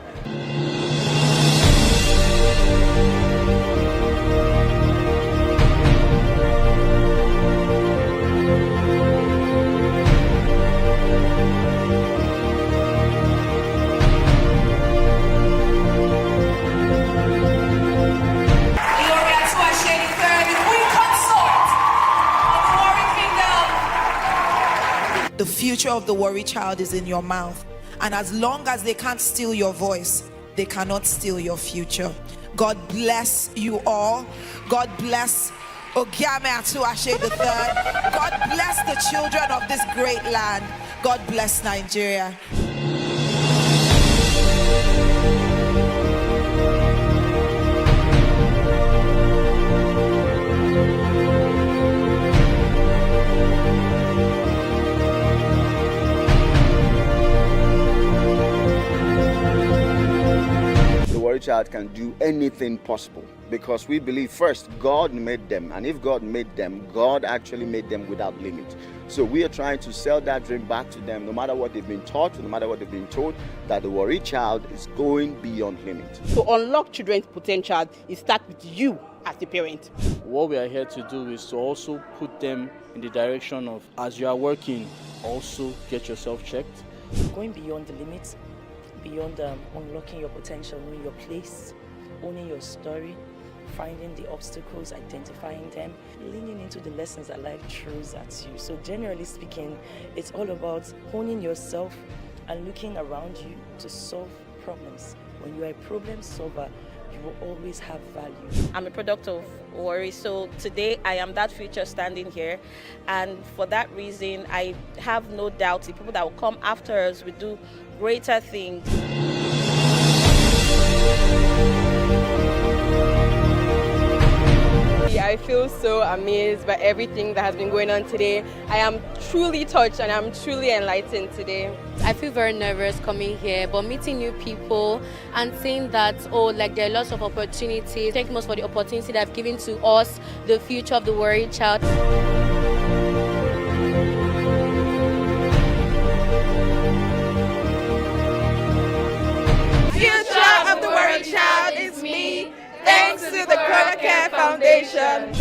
The future of the Warri child is in your mouth. And as long as they can't steal your voice, they cannot steal your future. God bless you all. God bless Ogiame Atuashe III. God bless the children of this great land. God bless Nigeria. Child can do anything possible because we believe first God made them, and if God made them, God actually made them without limit. So we are trying to sell that dream back to them, no matter what they've been taught, no matter what they've been told, that the Warri child is going beyond limit. To unlock children's potential, it starts with you as the parent. What we are here to do is to also put them in the direction of, as you are working, also get yourself checked. Going beyond the limits, beyond unlocking your potential, knowing your place, owning your story, finding the obstacles, identifying them, leaning into the lessons that life throws at you. So generally speaking, it's all about honing yourself and looking around you to solve problems. When you are a problem solver, you will always have value. I'm a product of Warri, so today I am that future standing here, and for that reason I have no doubt the people that will come after us will do greater things. I feel so amazed by everything that has been going on today. I am truly touched and I'm truly enlightened today. I feel very nervous coming here, but meeting new people and seeing that, oh, like there are lots of opportunities. Thank you most for the opportunity that have given to us, the future of the Warri child. Future of the Warri child is me, thanks to the Corona Care Foundation.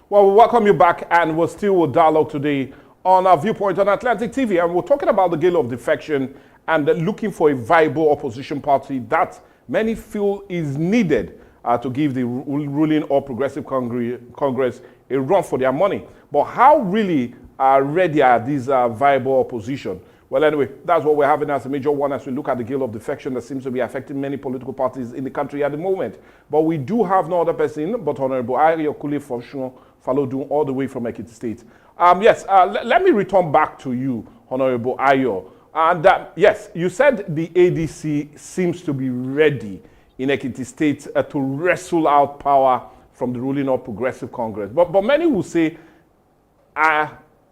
Well, we welcome you back, and we're still with dialogue today on our Viewpoint on Atlantic TV, and we're talking about the gale of defection and looking for a viable opposition party that many feel is needed to give the ruling All Progressive Congress a run for their money. But how really ready are these viable opposition? Well, anyway, that's what we're having as a major one as we look at the gale of defection that seems to be affecting many political parties in the country at the moment. But we do have no other person but Honorable Ayo Kule Fonshon Falodun, all the way from Ekiti State. Let me return back to you, Honorable Ayo. And yes, you said the ADC seems to be ready in Ekiti State to wrestle out power from the ruling All Progressive Congress. But many will say,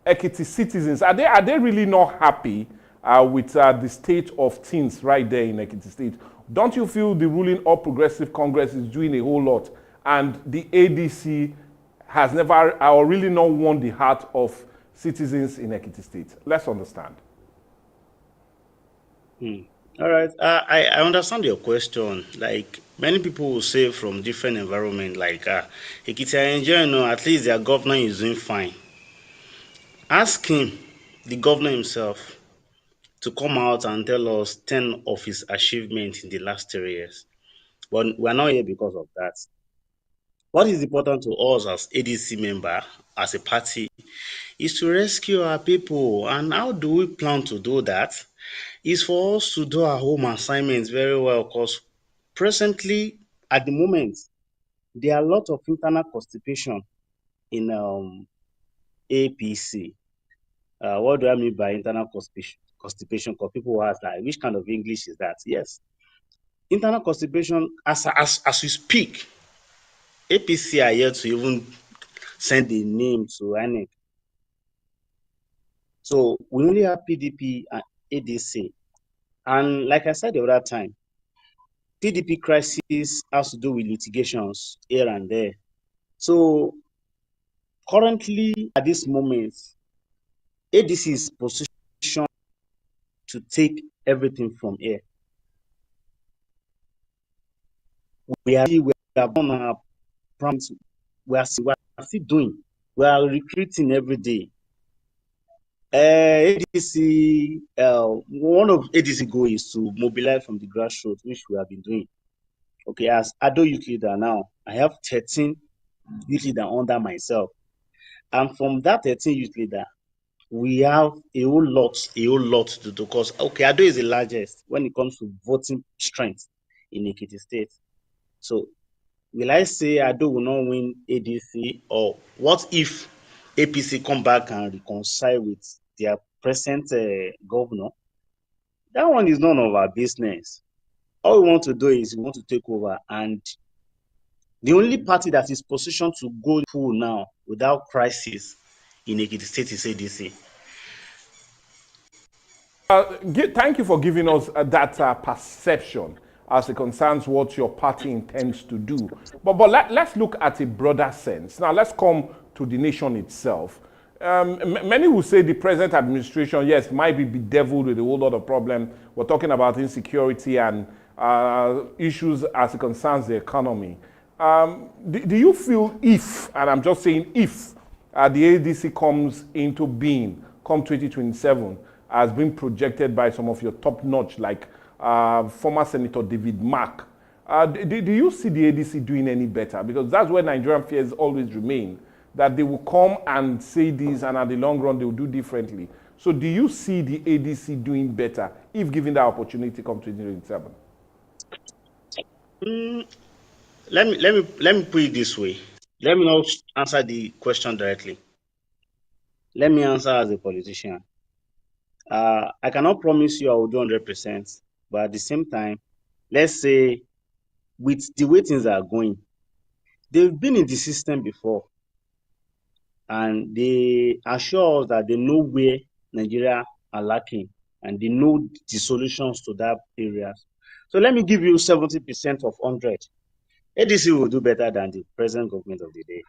Ekiti citizens, are they really not happy with the state of things right there in Ekiti State. Don't you feel the ruling All Progressive Congress is doing a whole lot, and the ADC has never or really not won the heart of citizens in Ekiti State? Let's understand. All right. I understand your question. Like many people will say from different environment, like Ekiti Enjoy, at least their governor is doing fine. Ask him, the governor himself, to come out and tell us 10 of his achievements in the last 3 years. But we're not here because of that. What is important to us as ADC member, as a party, is to rescue our people. And how do we plan to do that? Is for us to do our home assignments very well, because presently, at the moment, there are a lot of internal constipation in APC. What do I mean by internal constipation? Because people ask, like, which kind of English is that? Yes, internal constipation. As we speak, APC are yet to even send a name to INEC. So we only have PDP and ADC. And like I said the other time, PDP crisis has to do with litigations here and there. So currently, at this moment, ADC is positioned to take everything from here. We are on our promise. We are still doing. We are recruiting every day. ADC, one of ADC goal is to mobilize from the grassroots, which we have been doing. Okay, as Ado youth leader now, I have 13 youth leader under myself. And from that 13 youth leader, we have a whole lot to do, because, okay, Ado is the largest when it comes to voting strength in Ekiti State. So, will I say Ado will not win ADC, or what if APC come back and reconcile with their present governor? That one is none of our business. All we want to do is we want to take over, and the only party that is positioned to go full now without crisis in Ekiti State is ADC. Thank you for giving us that perception as it concerns what your party intends to do. But let's look at a broader sense. Now, let's come to the nation itself. Many will say the present administration, yes, might be bedeviled with a whole lot of problems. We're talking about insecurity and issues as it concerns the economy. Do you feel if, and I'm just saying if, the ADC comes into being come 2027, has been projected by some of your top-notch, like former Senator David Mark. Do you see the ADC doing any better? Because that's where Nigerian fears always remain, that they will come and say this, and at the long run, they will do differently. So do you see the ADC doing better if given the opportunity come 2027? Let me put it this way. Let me not answer the question directly. Let me answer as a politician. I cannot promise you I will do 100%, but at the same time, let's say with the way things are going, they've been in the system before, and they assure us that they know where Nigeria are lacking, and they know the solutions to that areas. So let me give you 70% of 100. ADC will do better than the present government of the day.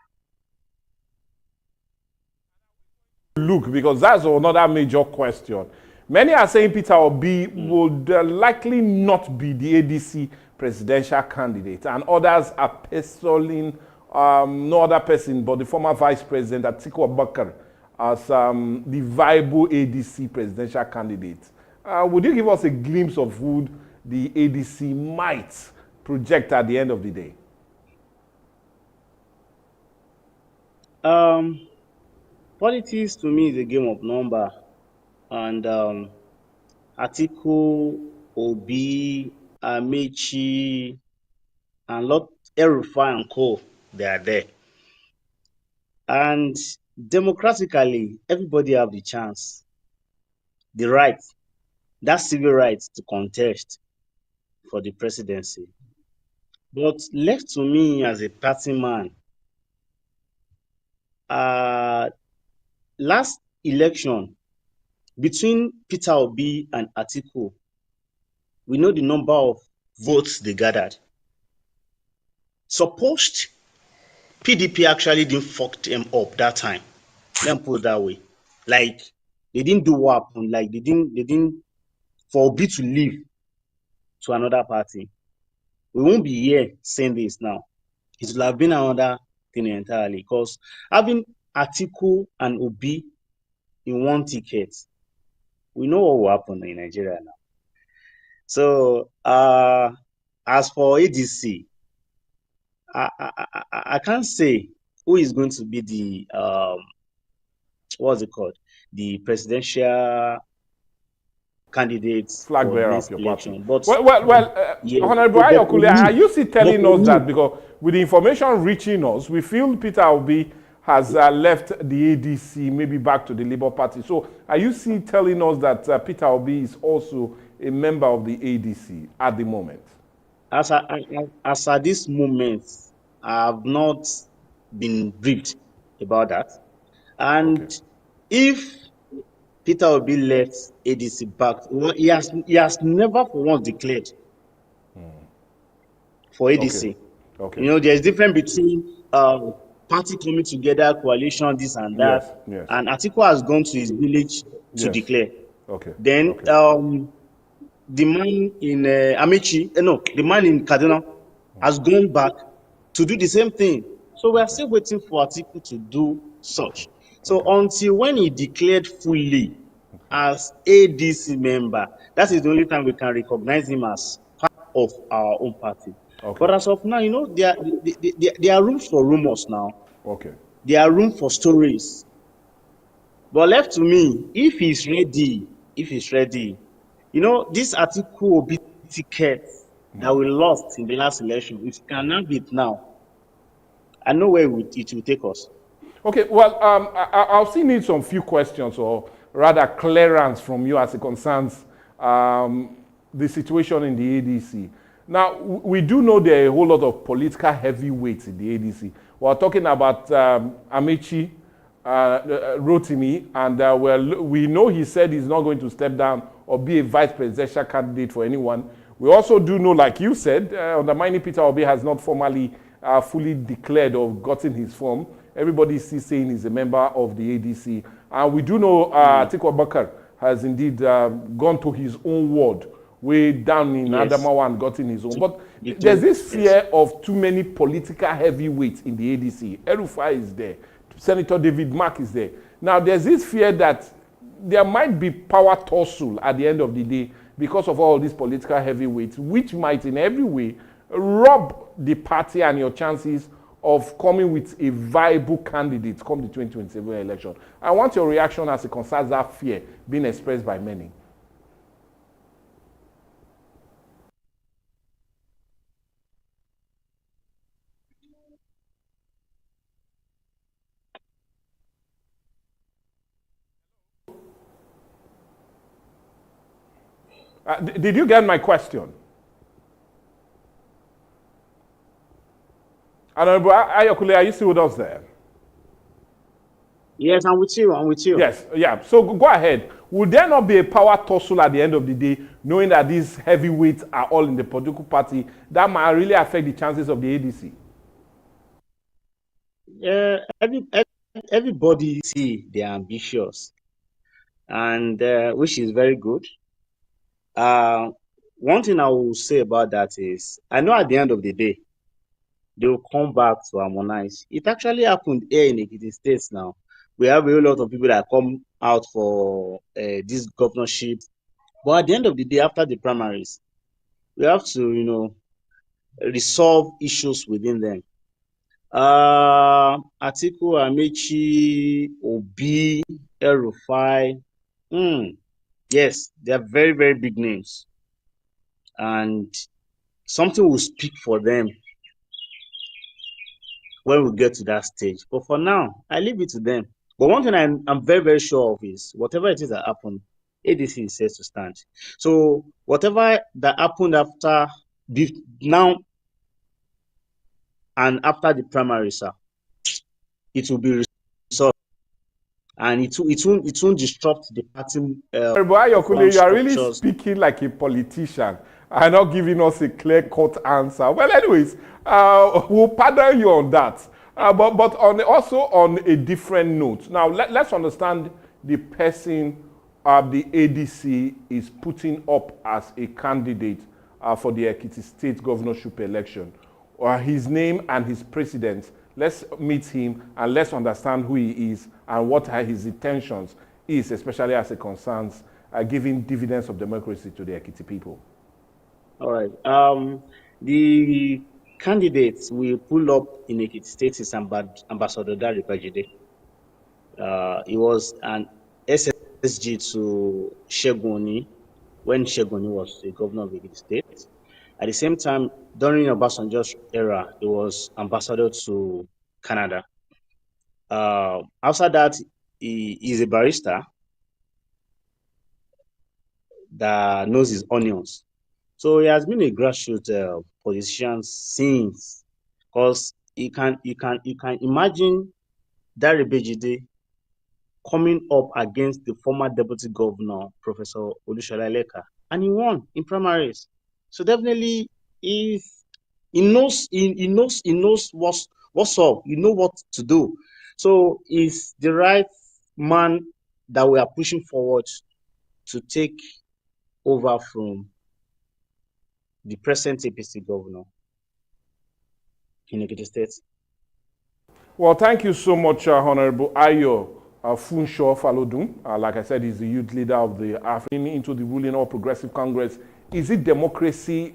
Look, because that's another major question. Many are saying Peter Obi would likely not be the ADC presidential candidate, and others are penciling no other person but the former Vice President Atiku Abubakar as the viable ADC presidential candidate. Would you give us a glimpse of who the ADC might project at the end of the day? Politics to me is a game of number, and Atiku, Obi, Amechi, and lot Erufai and Co. They are there, and democratically, everybody have the chance, the right, that civil right to contest for the presidency. But left to me as a party man, last election, between Peter Obi and Atiku, we know the number of votes they gathered. Supposed PDP actually didn't fuck them up that time. Let me put it that way. Like they didn't do what happened. Like they didn't for Obi to leave to another party. We won't be here saying this now. It will have been another thing entirely. Because having Atiku and Obi in one ticket, we know what will happen in Nigeria now. So as for ADC, I can't say who is going to be the what's it called? The presidential candidates Flag for the bearer next of your party. election. But yeah, Honorable but for Ayokule, me, are you still but telling for us that me, because with the information reaching us, we feel Peter Obi has left the ADC, maybe back to the Labour Party. So are you still telling us that Peter Obi is also a member of the ADC at the moment? as at this moment, I have not been briefed about that. And if Peter Obi left ADC back, well, he has never for once declared for ADC. Okay. You know, there's difference between party coming together, coalition, this and that. Yes, yes. And Atiku has gone to his village to Yes. declare. Okay. Then the man in Amici, the man in Kaduna has gone back to do the same thing. So we are still waiting for Atiku to do such. So until when he declared fully as ADC member, that is the only time we can recognize him as part of our own party. But as of now, you know, there are rooms for rumors now. Okay. There are room for stories. But left to me, if he's ready, you know, this article will be ticket that we lost in the last election. If you can have it now, I know where it will take us. Okay, well, I'll still need some few questions or rather clearance from you as it concerns the situation in the ADC. Now, we do know there are a whole lot of political heavyweights in the ADC. We're talking about Amici, Rotimi, and we know he said he's not going to step down or be a vice presidential candidate for anyone. We also do know, like you said, undermining Peter Obi has not formally fully declared or gotten his form. Everybody is still saying he's a member of the ADC. And we do know Atiku Abubakar has indeed gone to his own ward, way down in Adamawa and gotten his own. But there's this fear of too many political heavyweights in the ADC. El-Rufai is there. Senator David Mark is there. Now, there's this fear that there might be power tussle at the end of the day because of all these political heavyweights, which might in every way rob the party and your chances of coming with a viable candidate come the 2027 election. I want your reaction as it concerns that fear being expressed by many. Did you get my question? Honorable Ayokule, are you still with us there? Yes, I'm with you. Yes, yeah. So go ahead. Would there not be a power tussle at the end of the day, knowing that these heavyweights are all in the political party, that might really affect the chances of the ADC? Everybody see they're ambitious, and which is very good. One thing I will say about that is, I know at the end of the day, they will come back to harmonize. It actually happened here in Ekiti States now. We have a whole lot of people that come out for this governorship. But at the end of the day, after the primaries, we have to, you know, resolve issues within them. Atiku, Amechi, Obi, El-Rufai, yes, they are very, very big names. And something will speak for them when we get to that stage. But for now, I leave it to them. But one thing I'm very, very sure of is whatever it is that happened, ADC is set to stand. So whatever that happened after now and after the primary, sir, it will be resolved. and it won't disrupt the party Ayokule, you are really structures. speaking like a politician and not giving us a clear-cut answer. Well, anyways, we'll pardon you on that. But also on a different note. Now, let's understand the person the ADC is putting up as a candidate for the Ekiti State governorship election. His name and his precedents. Let's meet him and let's understand who he is and what his intentions is, especially as it concerns giving dividends of democracy to the Ekiti people. All right. The candidates we pull up in Ekiti State is Ambassador Dari Bajide. He was an SSG to Shegoni when Shegoni was the governor of Ekiti State. At the same time, during Obasanjo's era, he was ambassador to Canada. After that, he is a barrister that knows his onions. So he has been a grassroots politician since, because you can imagine Dari Bejide coming up against the former deputy governor, Professor Olushola Leka, and he won in primaries. So definitely, if he knows what's up, you know what to do. So he's the right man that we are pushing forward to take over from the present APC governor in Ekiti State. Well, thank you so much, Honorable Ayo Funsho Falodun. Like I said, he's the youth leader of the African into the ruling All Progressive Congress. Is it democracy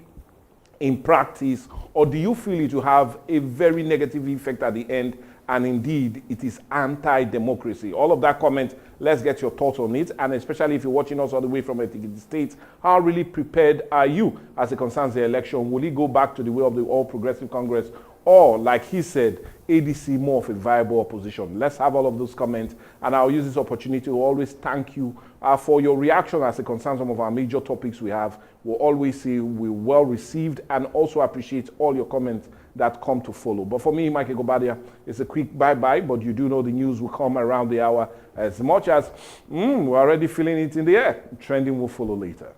in practice, or do you feel it will have a very negative effect at the end, and indeed it is anti-democracy? All of that comment, let's get your thoughts on it, and especially if you're watching us all the way from Ekiti State, how really prepared are you as it concerns the election? Will it go back to the way of the All Progressive Congress, or, like he said, ADC more of a viable opposition? Let's have all of those comments, and I'll use this opportunity to always thank you for your reaction as it concerns some of our major topics we have. We'll always say we're well received, and also appreciate all your comments that come to follow. But for me, Mike Gobadia, it's a quick bye-bye, but you do know the news will come around the hour. As much as we're already feeling it in the air, trending will follow later.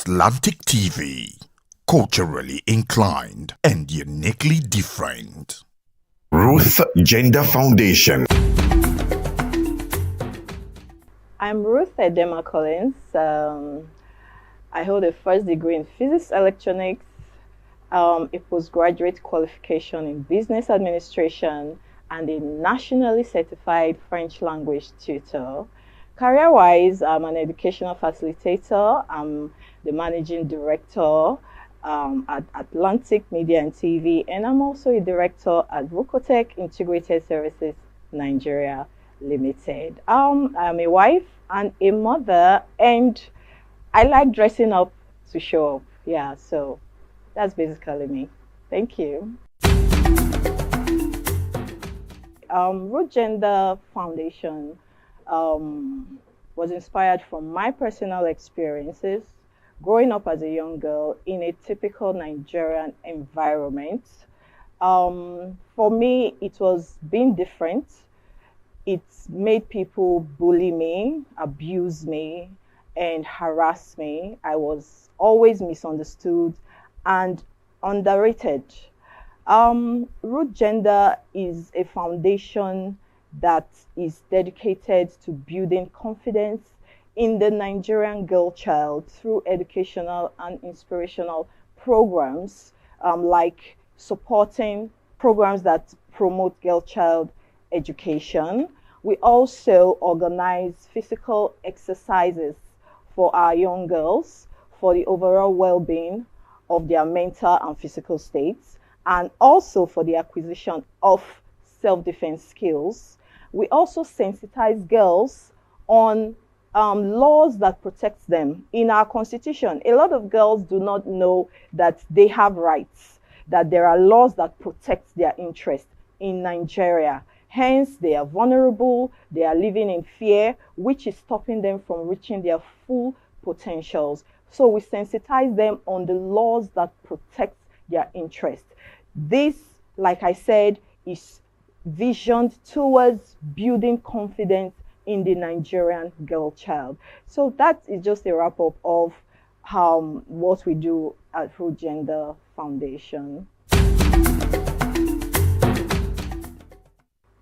Atlantic TV, culturally inclined and uniquely different. Ruth Gender Foundation. I'm Ruth Edema Collins. I hold a first degree in physics electronics, a postgraduate qualification in business administration, and a nationally certified French language tutor. Career-wise, I'm an educational facilitator. I'm the managing director at Atlantic Media and TV, and I'm also a director at Vocotech Integrated Services Nigeria Limited. I'm a wife and a mother, and I like dressing up to show up. Yeah, so that's basically me. Thank you. Root Gender Foundation was inspired from my personal experiences growing up as a young girl in a typical Nigerian environment. For me, it was being different. It made people bully me, abuse me, and harass me. I was always misunderstood and underrated. Root Gender is a foundation that is dedicated to building confidence in the Nigerian girl child through educational and inspirational programs like supporting programs that promote girl child education. We also organize physical exercises for our young girls for the overall well-being of their mental and physical states, and also for the acquisition of self-defense skills. We also sensitize girls on laws that protect them. In our constitution, a lot of girls do not know that they have rights, that there are laws that protect their interests in Nigeria. Hence, they are vulnerable, they are living in fear, which is stopping them from reaching their full potentials. So we sensitize them on the laws that protect their interests. This, like I said, is visioned towards building confidence in the Nigerian girl child. So that is just a wrap-up of what we do at Root Gender Foundation.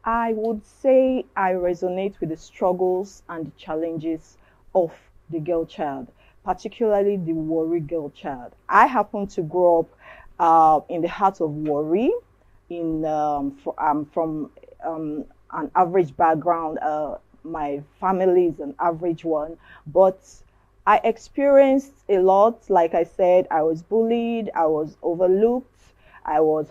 I would say I resonate with the struggles and the challenges of the girl child, particularly the Warri girl child. I happen to grow up in the heart of Warri. I'm from an average background. My family is an average one, but I experienced a lot. Like I said, I was bullied, I was overlooked, I was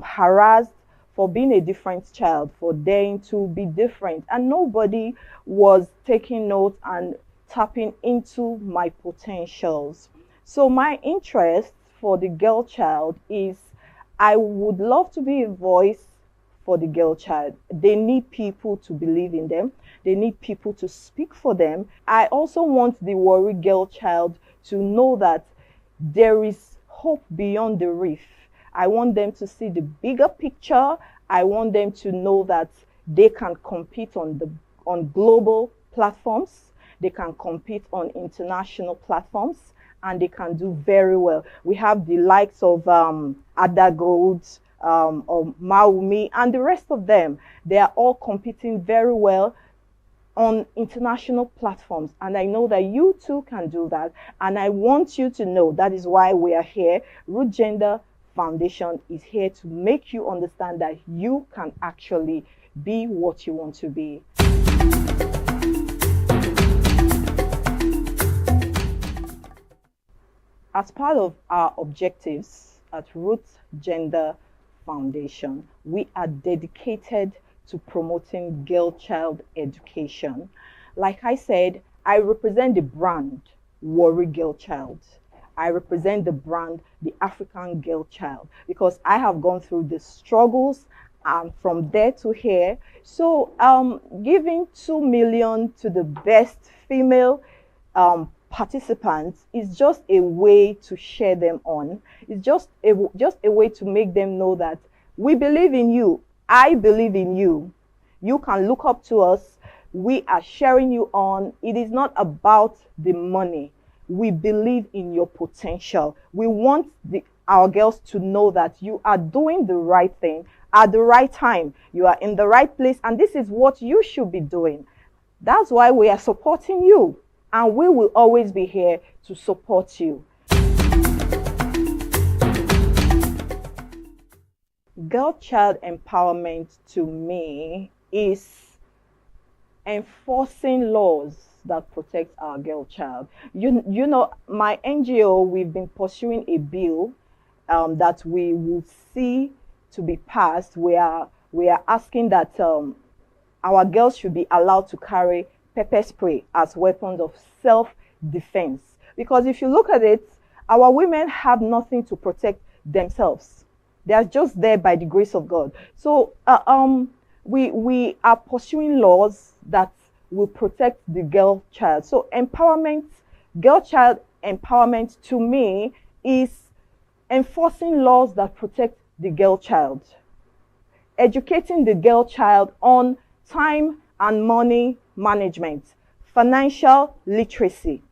harassed for being a different child, for daring to be different. And nobody was taking note and tapping into my potentials. So my interest for the girl child is I would love to be a voice for the girl child. They need people to believe in them. They need people to speak for them. I also want the Warri girl child to know that there is hope beyond the reef. I want them to see the bigger picture. I want them to know that they can compete on global platforms. They can compete on international platforms, and they can do very well. We have the likes of Ada Gold, or Maumi, and the rest of them. They are all competing very well on international platforms, and I know that you too can do that, and I want you to know that is why we are here. Root Gender Foundation is here to make you understand that you can actually be what you want to be. As part of our objectives at Root Gender Foundation, we are dedicated to promoting girl child education. Like I said, I represent the brand Warri Girl Child. I represent the brand the African Girl Child, because I have gone through the struggles from there to here. So giving 2 million to the best female participants is just a way to share them on. It's just a way to make them know that we believe in you. I believe in you. You can look up to us. We are sharing you on. It is not about the money. We believe in your potential. We want our girls to know that you are doing the right thing at the right time. You are in the right place, and this is what you should be doing. That's why we are supporting you, and we will always be here to support you. Girl-child empowerment to me is enforcing laws that protect our girl child. You know, my NGO, we've been pursuing a bill that we will see to be passed. We are asking that our girls should be allowed to carry pepper spray as weapons of self-defense. Because if you look at it, our women have nothing to protect themselves. They are just there by the grace of God. So we are pursuing laws that will protect the girl child. So empowerment, girl child empowerment to me is enforcing laws that protect the girl child, educating the girl child on time and money management, financial literacy,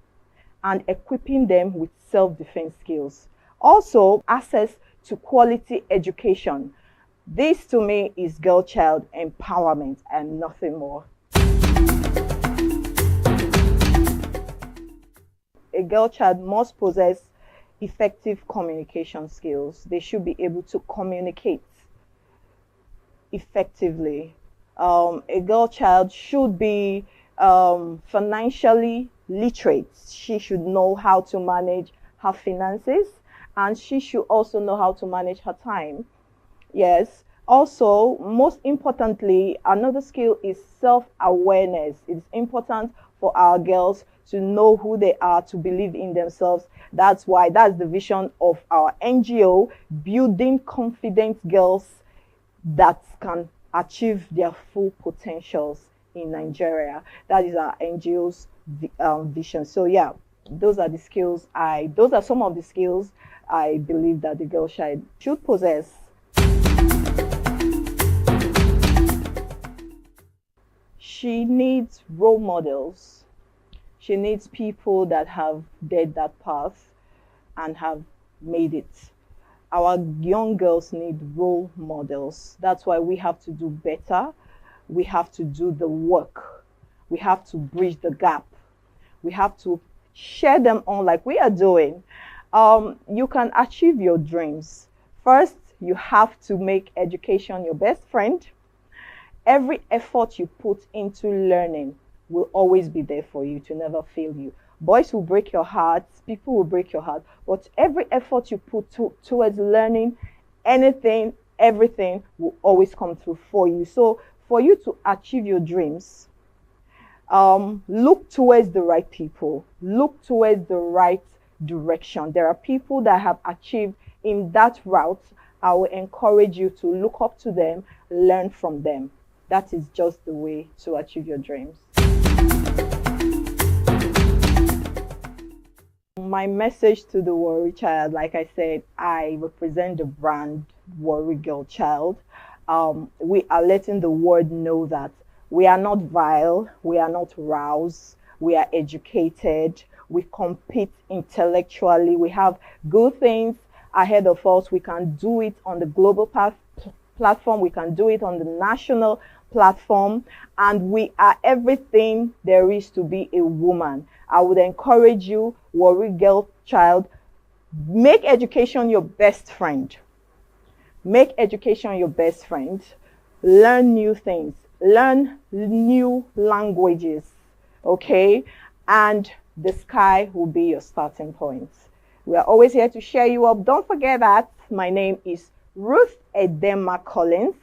and equipping them with self-defense skills. Also, access to quality education. This to me is girl child empowerment and nothing more. A girl child must possess effective communication skills. They should be able to communicate effectively. A girl child should be financially literate. She should know how to manage her finances, and she should also know how to manage her time. Yes. Also, most importantly, another skill is self-awareness. It's important for our girls to know who they are, to believe in themselves. That's the vision of our NGO, building confident girls that can achieve their full potentials in Nigeria. That is our NGO's vision. So yeah, those are some of the skills I believe that the girl child should possess. She needs role models. She needs people that have dared that path and have made it. Our young girls need role models. That's why we have to do better. We have to do the work. We have to bridge the gap. We have to share them on like we are doing. You can achieve your dreams. First, you have to make education your best friend. Every effort you put into learning will always be there for you, to never fail you. Boys will break your heart, people will break your heart, but every effort you put towards learning anything, everything will always come through for you. So for you to achieve your dreams, look towards the right people, look towards the right direction. There are people that have achieved in that route. I will encourage you to look up to them, learn from them. That is just the way to achieve your dreams. My message to the Warri Child, like I said, I represent the brand Warri Girl Child. We are letting the world know that we are not vile, we are not roused, we are educated, we compete intellectually, we have good things ahead of us. We can do it on the global platform, we can do it on the national platform, and we are everything there is to be a woman. I would encourage you, Warri Girl Child, make education your best friend. Make education your best friend. Learn new things. Learn new languages. Okay? And the sky will be your starting point. We are always here to share you up. Don't forget that my name is Ruth Edema Collins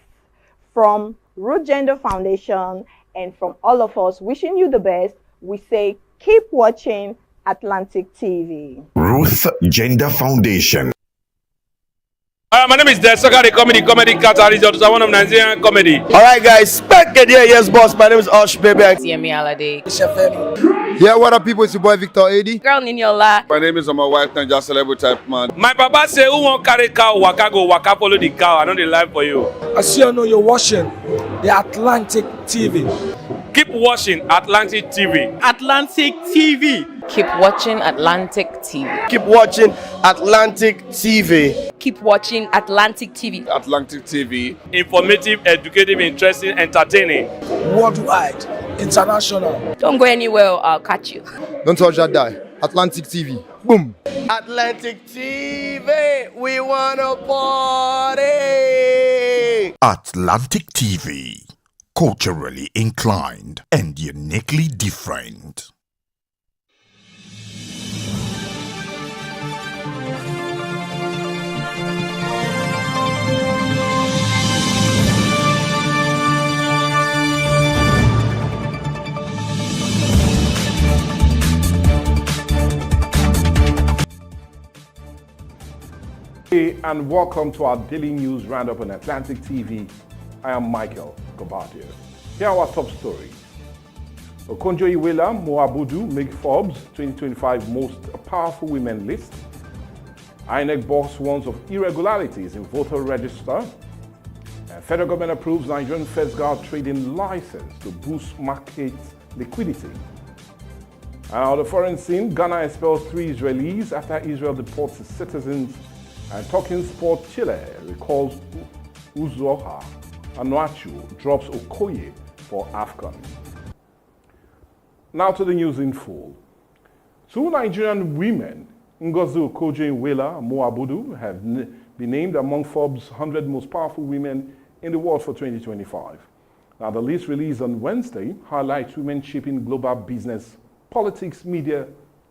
from Root Gender Foundation, and from all of us wishing you the best, we say keep watching Atlantic TV. Ruth Gender Foundation. My name is Desaka, comedy catalyst of one of Nigerian comedy. All right, guys, back again. Yes, boss. My name is Baby. Yemi Alade. Yeah, what up, people? It's your boy Victor 80. Girl Niniola. My name is my wife, Niger Celebrity type man. My papa say, who won't carry cow, waka go, waka follow the cow. I know the life for you. I see you know you're watching the Atlantic TV. Keep watching Atlantic TV. Atlantic TV. Keep watching Atlantic TV. Keep watching Atlantic TV. Keep watching Atlantic TV. Atlantic TV. Informative, educative, interesting, entertaining. Worldwide. International. Don't go anywhere or I'll catch you. Don't touch that die. Atlantic TV. Boom. Atlantic TV, we wanna party. Atlantic TV. Culturally inclined and uniquely different. Hey, and welcome to our daily news roundup on Atlantic TV. I am Michael Gobadio. Here are our top stories. Okonjo-Iweala Moabudu make Forbes 2025 most powerful women list. INEC boss warns of irregularities in voter register. Federal government approves Nigerian First Guard trading license to boost market liquidity. And on the foreign scene, Ghana expels 3 Israelis after Israel deports its citizens. And Talking Sport Chile recalls Uzoha Anuachu drops Okoye for AFCON. Now to the news in full. 2 Nigerian women, Ngozi Okonjo-Iweala and Moabudu, have been named among Forbes' 100 most powerful women in the world for 2025. Now, the list released on Wednesday highlights women shaping global business, politics, media,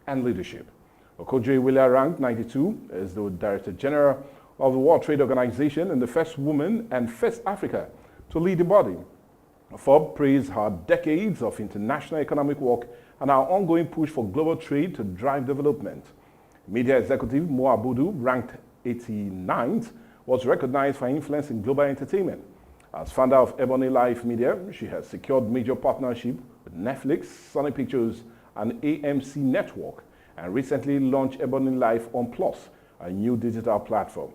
and leadership. Okonjo-Iweala ranked 92 as the Director General of the World Trade Organization and the first woman and first Africa to lead the body. Forbes praised her decades of international economic work and our ongoing push for global trade to drive development. Media executive Moabudu, ranked 89th, was recognized for influence in global entertainment. As founder of Ebony Life Media, she has secured major partnerships with Netflix, Sony Pictures, and AMC Network, and recently launched Ebony Life on Plus, a new digital platform.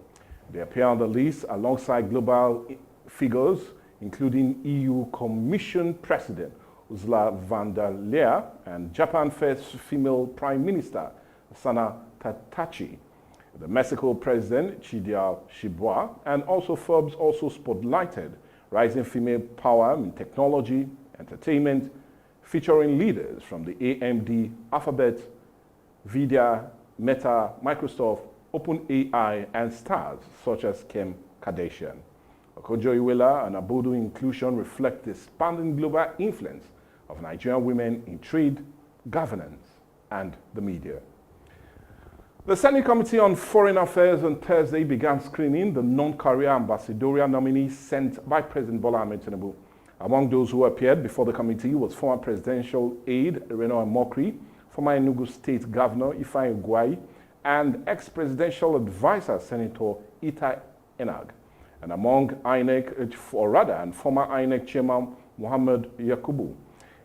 They appear on the list alongside global figures, including EU Commission President Ursula von der Leyen and Japan's first female Prime Minister Sana Tadachi, the Mexico President Chidia Shibua, and also Forbes also spotlighted rising female power in technology, entertainment, featuring leaders from the AMD, Alphabet, Nvidia, Meta, Microsoft, OpenAI, and stars such as Kim Kardashian. Okonjo-Iweala and Abudu inclusion reflect the expanding global influence of Nigerian women in trade, governance, and the media. The Senate Committee on Foreign Affairs on Thursday began screening the non-career ambassadorial nominees sent by President Bola Ahmed Tinubu. Among those who appeared before the committee was former presidential aide Reno Amokri, former Enugu State Governor Ifeanyi Ugwuai, and ex-presidential advisor Senator Ita Enag. And among INEC, and former INEC Chairman Muhammad Yakubu.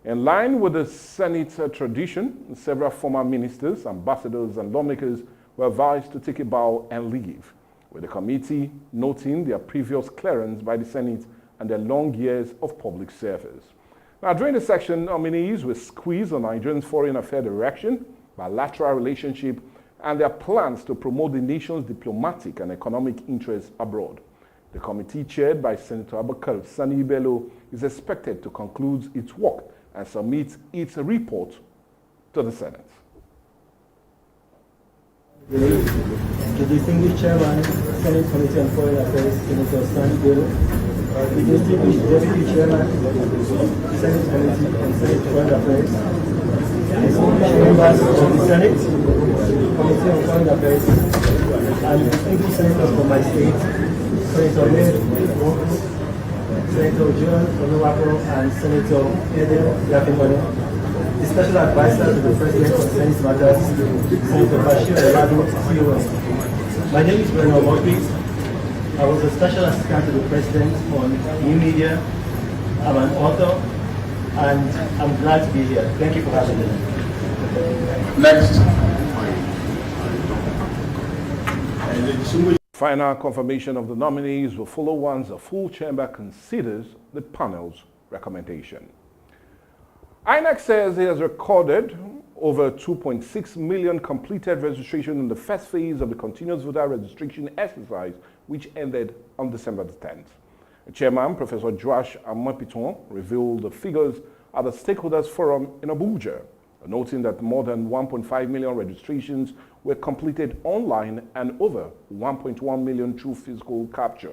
In line with the Senate tradition, several former ministers, ambassadors, and lawmakers were advised to take a bow and leave, with the committee noting their previous clearance by the Senate and their long years of public service. Now, during the section, nominees were squeezed on Nigeria's foreign affairs direction, bilateral relationship, and their plans to promote the nation's diplomatic and economic interests abroad. The committee, chaired by Senator Abubakar Sani Bello, is expected to conclude its work and submit its report to the Senate. The distinguished chairman, Senate Committee on Foreign Affairs, Senator Sani Bello, the distinguished deputy chairman, Senate Committee on Foreign Affairs, distinguished members of the Senate Committee on Foreign Affairs, and distinguished senators from my state, Senator Ned, Senator John Onuwapo, and Senator Eden Yakimone, the special advisor to the President on Senate Matters, Senator Bashir Eladu, CON. My name is Bernard Mortis. I was a special assistant to the President on new media. I'm an author, and I'm glad to be here. Thank you for having me. Next. Final confirmation of the nominees will follow once the full chamber considers the panel's recommendation. INEC says it has recorded over 2.6 million completed registration in the first phase of the continuous voter registration exercise, which ended on December the 10th. The chairman, Professor Joash Amapiton, revealed the figures at the Stakeholders Forum in Abuja, noting that more than 1.5 million registrations were completed online and over 1.1 million through physical capture.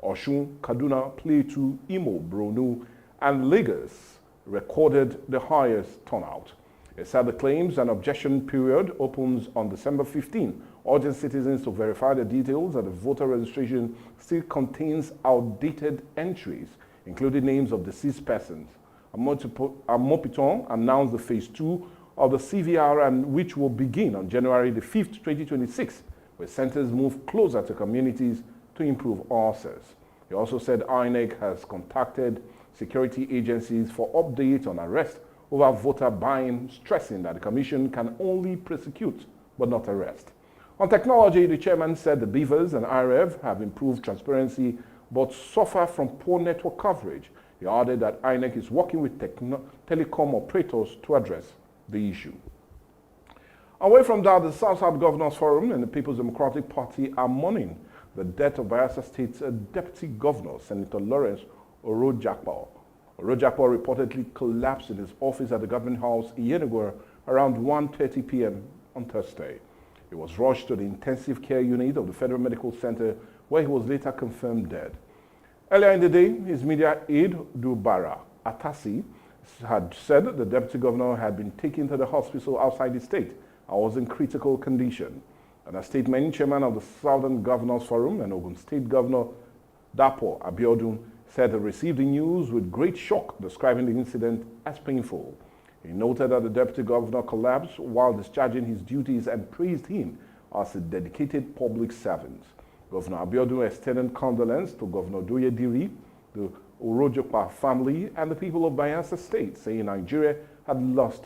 Osun, Kaduna, Plateau, Imo, Borno, and Lagos recorded the highest turnout. It said the claims and objection period opens on December 15, urging citizens to verify the details that the voter registration still contains outdated entries, including names of deceased persons. Amopiton announced the phase 2 of the CVR, and which will begin on January the 5th, 2026, where centers move closer to communities to improve access. He also said INEC has contacted security agencies for updates on arrest over voter buying, stressing that the commission can only prosecute but not arrest. On technology, the chairman said the Beavers and IREV have improved transparency but suffer from poor network coverage. He added that INEC is working with telecom operators to address the issue. Away from that, the South-South Governors Forum and the People's Democratic Party are mourning the death of Bayelsa State's Deputy Governor, Senator Lawrence Orojakpo. Orojakpo reportedly collapsed in his office at the Government House in Yenagoa around 1:30 p.m. on Thursday. He was rushed to the intensive care unit of the Federal Medical Center, where he was later confirmed dead. Earlier in the day, his media aide, Dubara Atasi, had said the Deputy Governor had been taken to the hospital outside the state and was in critical condition. In a statement, Chairman of the Southern Governors Forum and Ogun State Governor Dapo Abiodun said he received the news with great shock, describing the incident as painful. He noted that the Deputy Governor collapsed while discharging his duties and praised him as a dedicated public servant. Governor Abiodun extended condolence to Governor Doyediri, the Orojopa family, and the people of Bayelsa State, saying Nigeria had lost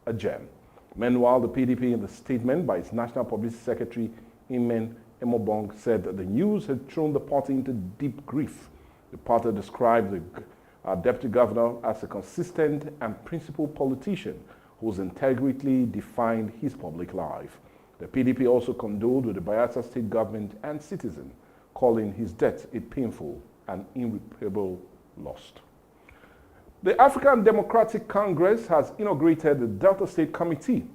a gem. Meanwhile, the PDP, in the statement by its National Publicity Secretary, Imen Emobong, said that the news had thrown the party into deep grief. The party described the Deputy Governor as a consistent and principled politician whose integrity defined his public life. The PDP also condoled with the Bayelsa State government and citizens, calling his death a painful and irreparable loss. The African Democratic Congress has inaugurated the Delta State Committee,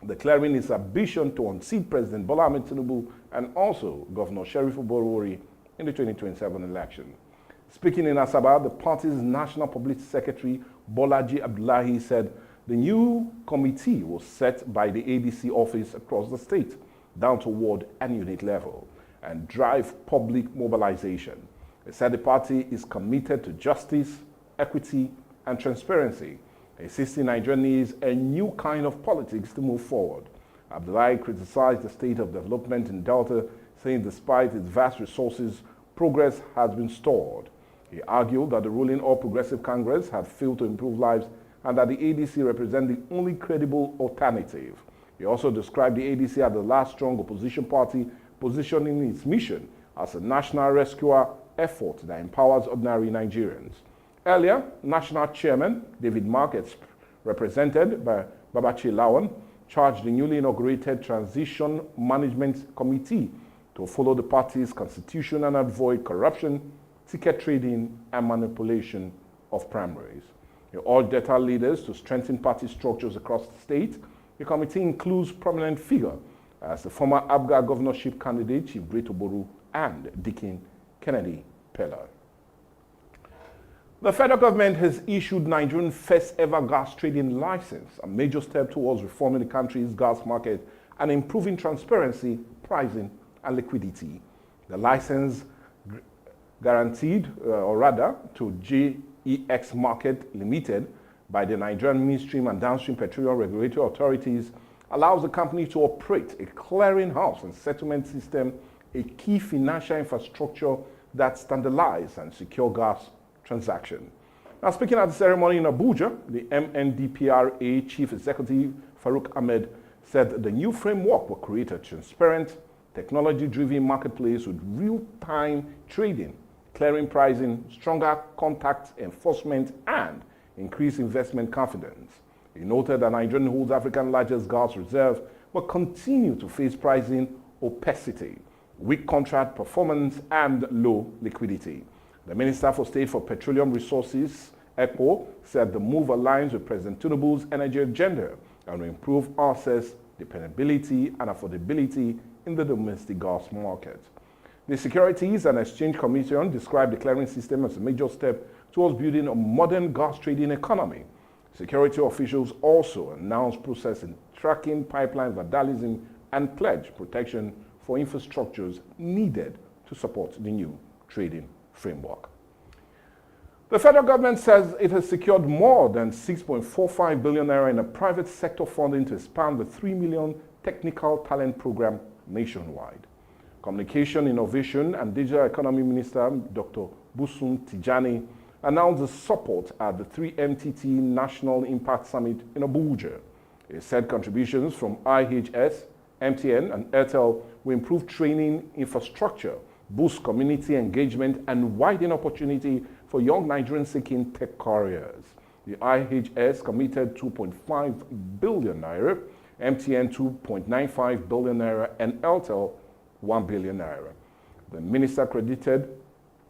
declaring its ambition to unseat President Bola Ahmed Tinubu and also Governor Sheriff Oborori in the 2027 election. Speaking in Asaba, the party's National Publicity Secretary, Bolaji Abdullahi, said the new committee was set by the ADC office across the state, down to ward and unit level, and drive public mobilization. He said the party is committed to justice, equity, and transparency. Insisting Nigeria needs a new kind of politics to move forward. Abdullahi criticized the state of development in Delta, saying despite its vast resources, progress has been stalled. He argued that the ruling All Progressive Congress had failed to improve lives and that the ADC represent the only credible alternative. He also described the ADC as the last strong opposition party, positioning its mission as a national rescuer effort that empowers ordinary Nigerians. Earlier, National Chairman David Markets, represented by Babachi Lawan, charged the newly inaugurated Transition Management Committee to follow the party's constitution and avoid corruption, ticket trading, and manipulation of primaries. He urged Delta leaders to strengthen party structures across the state. The committee includes prominent figures as the former ABGA governorship candidate Chief Great Oboru and Deacon Kennedy Peller. The federal government has issued Nigeria's first ever gas trading license, a major step towards reforming the country's gas market and improving transparency, pricing, and liquidity. The license guaranteed, to GEX Market Limited by the Nigerian Midstream and Downstream Petroleum Regulatory Authorities, allows the company to operate a clearinghouse and settlement system, a key financial infrastructure that standardizes and secure gas transaction. Now, speaking at the ceremony in Abuja, the MNDPRA Chief Executive Farouk Ahmed said the new framework will create a transparent, technology-driven marketplace with real-time trading, clearing pricing, stronger contact enforcement, and increased investment confidence. He noted that Nigeria holds Africa's largest gas reserve will continue to face pricing opacity, weak contract performance, and low liquidity. The Minister for State for Petroleum Resources, ECO, said the move aligns with President Tinubu's energy agenda and will improve access, dependability, and affordability in the domestic gas market. The Securities and Exchange Commission described the clearing system as a major step towards building a modern gas trading economy. Security officials also announced process in tracking pipeline vandalism and pledge protection for infrastructures needed to support the new trading framework. The federal government says it has secured more than 6.45 billion naira in a private sector funding to expand the 3 million technical talent program nationwide. Communication, Innovation and Digital Economy Minister Dr. Busun Tijani announced the support at the 3MTT National Impact Summit in Abuja. He said contributions from IHS, MTN and Airtel will improve training infrastructure, boost community engagement and widen opportunity for young Nigerians seeking tech careers. The IHS committed 2.5 billion naira, MTN 2.95 billion naira and Airtel 1 billion naira. The minister credited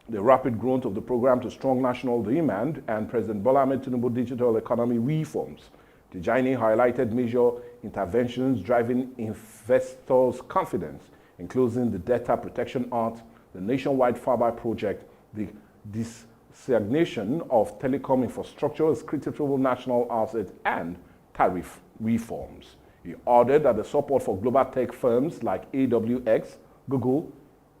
the rapid growth of the program to strong national demand and President Bola Ahmed Tinubu digital economy reforms. Tijani highlighted major interventions driving investors' confidence, including the Data Protection Act, the nationwide fiber project, the designation of telecom infrastructure as critical national asset, and tariff reforms. He ordered that the support for global tech firms like AWX, Google,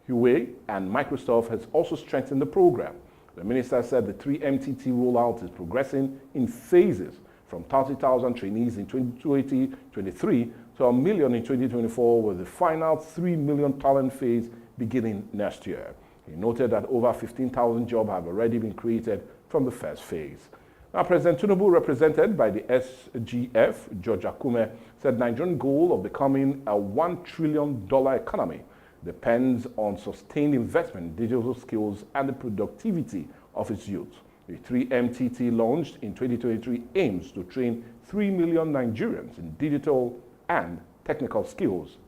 Huawei, and Microsoft has also strengthened the program. The minister said the 3MTT rollout is progressing in phases from 30,000 trainees in 2023 to 1 million in 2024, with the final 3 million talent phase beginning next year. He noted that over 15,000 jobs have already been created from the first phase. Now, President Tinubu, represented by the SGF, George Akume, said Nigerian goal of becoming a $1 trillion economy depends on sustained investment in digital skills and the productivity of its youth. The 3MTT launched in 2023 aims to train 3 million Nigerians in digital and technical skills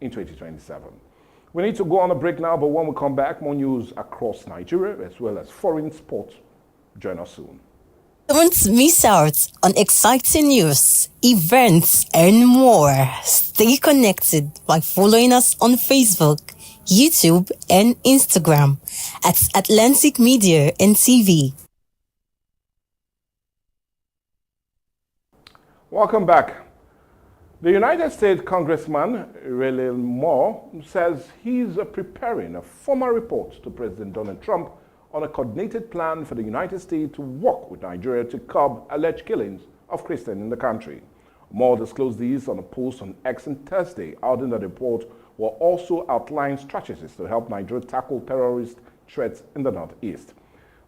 in 2027. We need to go on a break now, but when we come back, more news across Nigeria as well as foreign sports. Join us soon. Don't miss out on exciting news, events, and more. Stay connected by following us on Facebook, YouTube, and Instagram at Atlantic Media and TV. Welcome back. The United States Congressman Ray Moore says he's preparing a formal report to President Donald Trump on a coordinated plan for the United States to work with Nigeria to curb alleged killings of Christians in the country. Moore disclosed these on a post on X on Thursday, adding that the report will also outline strategies to help Nigeria tackle terrorist threats in the Northeast.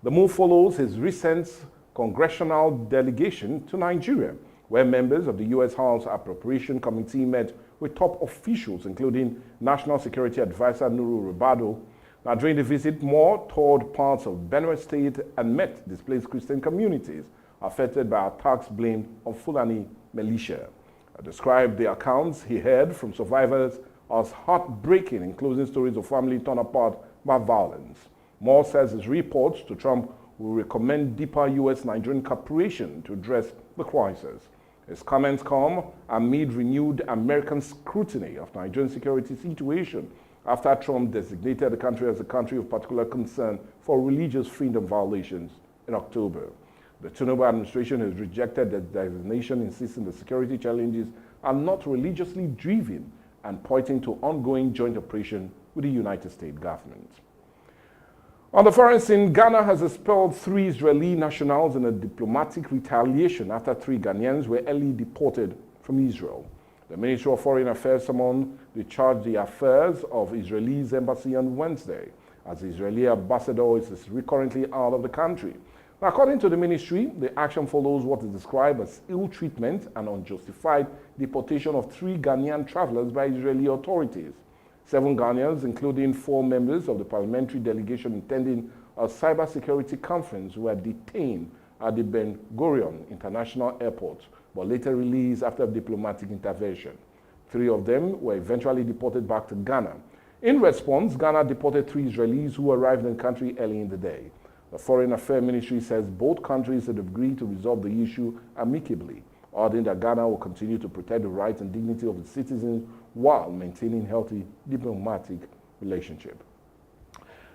The move follows his recent congressional delegation to Nigeria, where members of the U.S. House Appropriation Committee met with top officials, including National Security Advisor Nuru Ribado. Now, during the visit, Moore toured parts of Benue State and met displaced Christian communities affected by attacks blamed on Fulani militia. Described the accounts he heard from survivors as heartbreaking, including stories of families torn apart by violence. Moore says his reports to Trump will recommend deeper U.S.-Nigerian cooperation to address the crisis. His comments come amid renewed American scrutiny of Nigerian security situation after Trump designated the country as a country of particular concern for religious freedom violations in October. The Tinubu administration has rejected the designation, insisting the security challenges are not religiously driven and pointing to ongoing joint operation with the United States government. On the foreign scene, Ghana has expelled 3 Israeli nationals in a diplomatic retaliation after 3 Ghanaians were early deported from Israel. The Ministry of Foreign Affairs summoned to charge the affairs of Israel's embassy on Wednesday, as the Israeli ambassador is currently out of the country. Now, according to the ministry, the action follows what is described as ill treatment and unjustified deportation of 3 Ghanaian travelers by Israeli authorities. 7 Ghanaians, including 4 members of the parliamentary delegation attending a cybersecurity conference, were detained at the Ben Gurion International Airport, but later released after diplomatic intervention. 3 of them were eventually deported back to Ghana. In response, Ghana deported 3 Israelis who arrived in the country early in the day. The Foreign Affairs Ministry says both countries have agreed to resolve the issue amicably, adding that Ghana will continue to protect the rights and dignity of its citizens while maintaining healthy diplomatic relationship.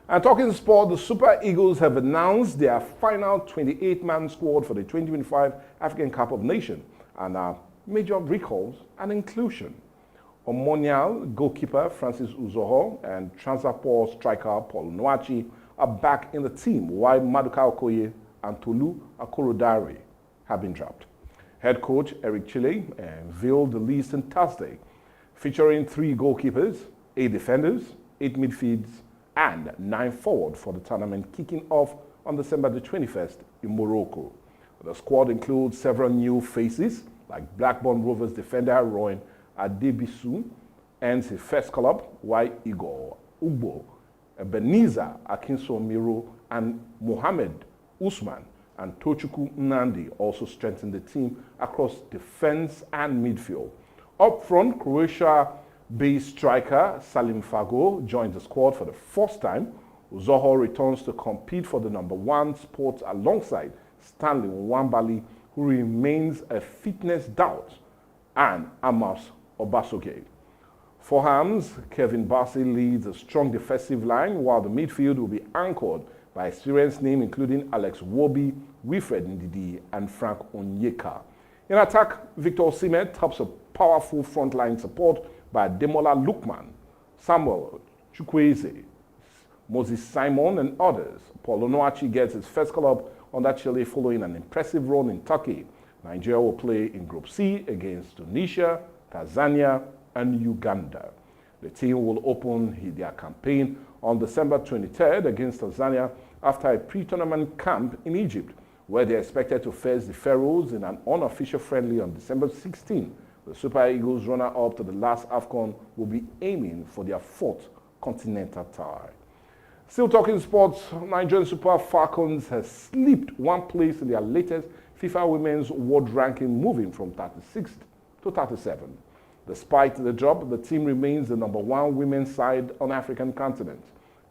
And talking sport, the Super Eagles have announced their final 28-man squad for the 2025 African Cup of Nations and major recalls and inclusion. Omonial goalkeeper Francis Uzoho and Transaspor striker Paul Noachi are back in the team, while Maduka Okoye and Tolu Akorodare have been dropped. Head coach Eric Chile unveiled the list on Thursday, featuring 3 goalkeepers, 8 defenders, 8 midfields, and 9 forward for the tournament kicking off on December the 21st in Morocco. The squad includes several new faces, like Blackburn Rovers defender Rowan Adebisu ends his first club, while Igor Ugbo, Ebenezer Akinsomiro, and Mohamed Usman and Tochukwu Nnamdi also strengthened the team across defense and midfield. Up front, Croatia-based striker Salim Fago joins the squad for the first time. Uzoho returns to compete for the #1 spot alongside Stanley Nwambali, who remains a fitness doubt, and Amos Obasoge. For Hams, Kevin Bassey leads a strong defensive line, while the midfield will be anchored by experienced names including Alex Wobi, Wilfred Ndidi, and Frank Onyeka. In attack, Victor Osimhen tops a powerful frontline support by Demola Lookman, Samuel Chukwueze, Moses Simon, and others. Paul Onoachi gets his first club under Chile following an impressive run in Turkey. Nigeria will play in Group C against Tunisia, Tanzania, and Uganda. The team will open their campaign on December 23rd against Tanzania after a pre-tournament camp in Egypt, where they are expected to face the Pharaohs in an unofficial friendly on December 16th. The Super Eagles, runner-up to the last AFCON, will be aiming for their 4th continental tie. Still talking sports, Nigerian Super Falcons has slipped 1 place in their latest FIFA Women's World Ranking, moving from 36th to 37th. Despite the drop, the team remains the #1 women's side on the African continent.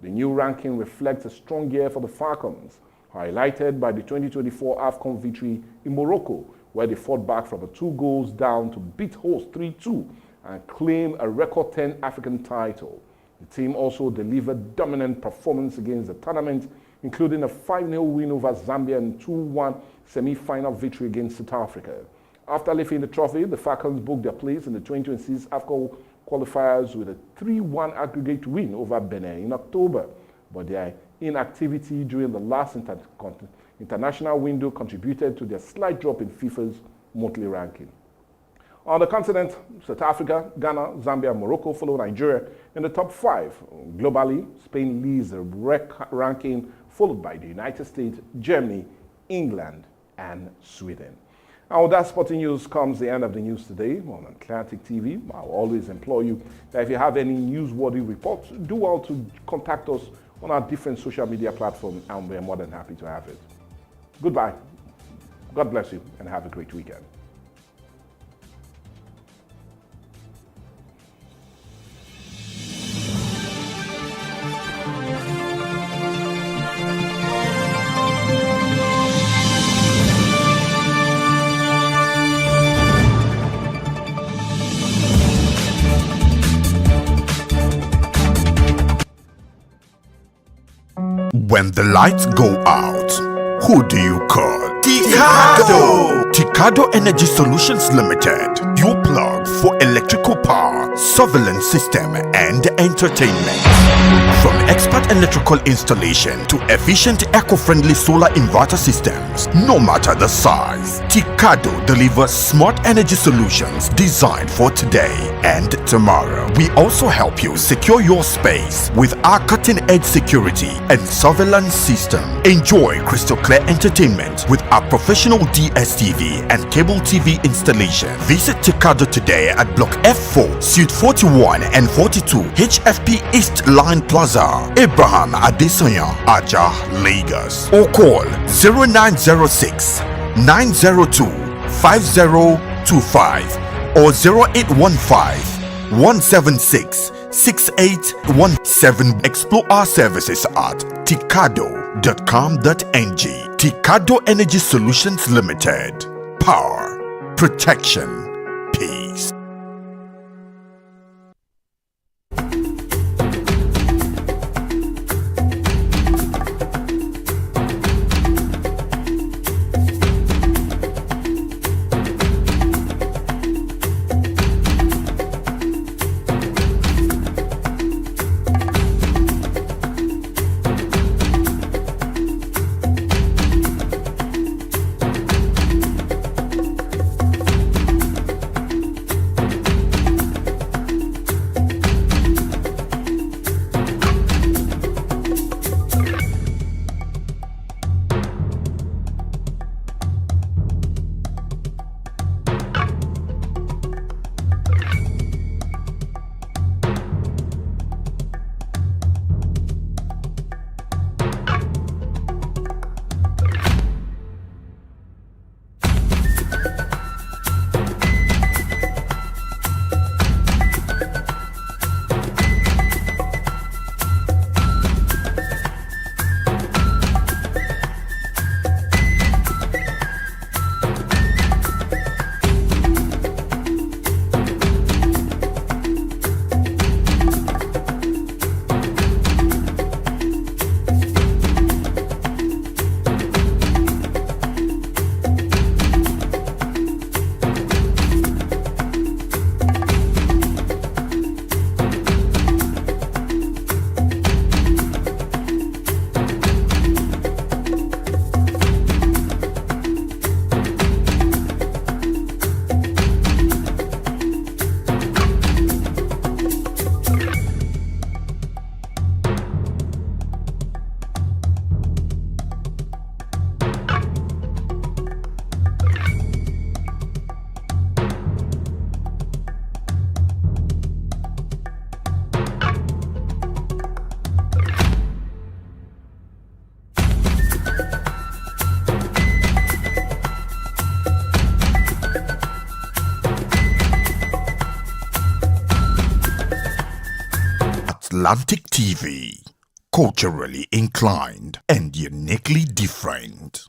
The new ranking reflects a strong year for the Falcons, highlighted by the 2024 AFCON victory in Morocco, where they fought back from a 2 goals down to beat host 3-2 and claim a record 10 African title. The team also delivered dominant performance against the tournament, including a 5-0 win over Zambia and 2-1 semi-final victory against South Africa. After lifting the trophy, the Falcons booked their place in the 2026 AFCON qualifiers with a 3-1 aggregate win over Benin in October, but their inactivity during the last international window contributed to their slight drop in FIFA's monthly ranking. On the continent, South Africa, Ghana, Zambia, and Morocco follow Nigeria in the top 5. Globally, Spain leads the ranking, followed by the United States, Germany, England, and Sweden. And with that sporting news comes the end of the news today on Atlantic TV. I'll always implore you that if you have any newsworthy reports, do well to contact us on our different social media platforms, and we're more than happy to have it. Goodbye. God bless you, and have a great weekend. When the lights go out, who do you call? Tikado! Tikado Energy Solutions Limited, your plug for electrical power, surveillance system, and entertainment. From expert electrical installation to efficient eco-friendly solar inverter systems, no matter the size, Tikado delivers smart energy solutions designed for today and tomorrow. We also help you secure your space with our cutting-edge security and surveillance system. Enjoy crystal clear entertainment with our professional DSTV and cable TV installation. Visit Tikado today at Block F4, Suite 41 and 42, HFP East Line Plaza, Abraham Adesanya, Aja, Lagos. Or call 0906 902 5025 or 0815 176 6817. Explore our services at Tikado. Tikado Energy Solutions Limited. Power, protection, peace. Atlantic TV, culturally inclined and uniquely different.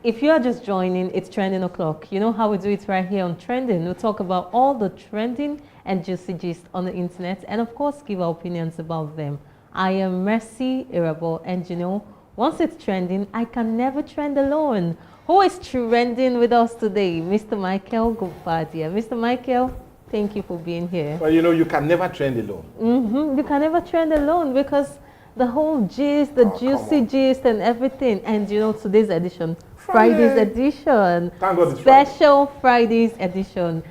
If you are just joining, it's Trending O'Clock. You know how we do it right here on Trending. We'll talk about all the trending and juicy gist on the internet and, of course, give our opinions about them. I am Mercy Irabo, and you know, once it's trending, I can never trend alone. Who is trending with us today? Mr. Michael Gopadia. Mr. Michael, thank you for being here. Well, you know, you can never trend alone. You can never trend alone because the whole gist, the juicy gist and everything. And you know, today's edition, Friday's edition. Thank God it's Special Friday's edition.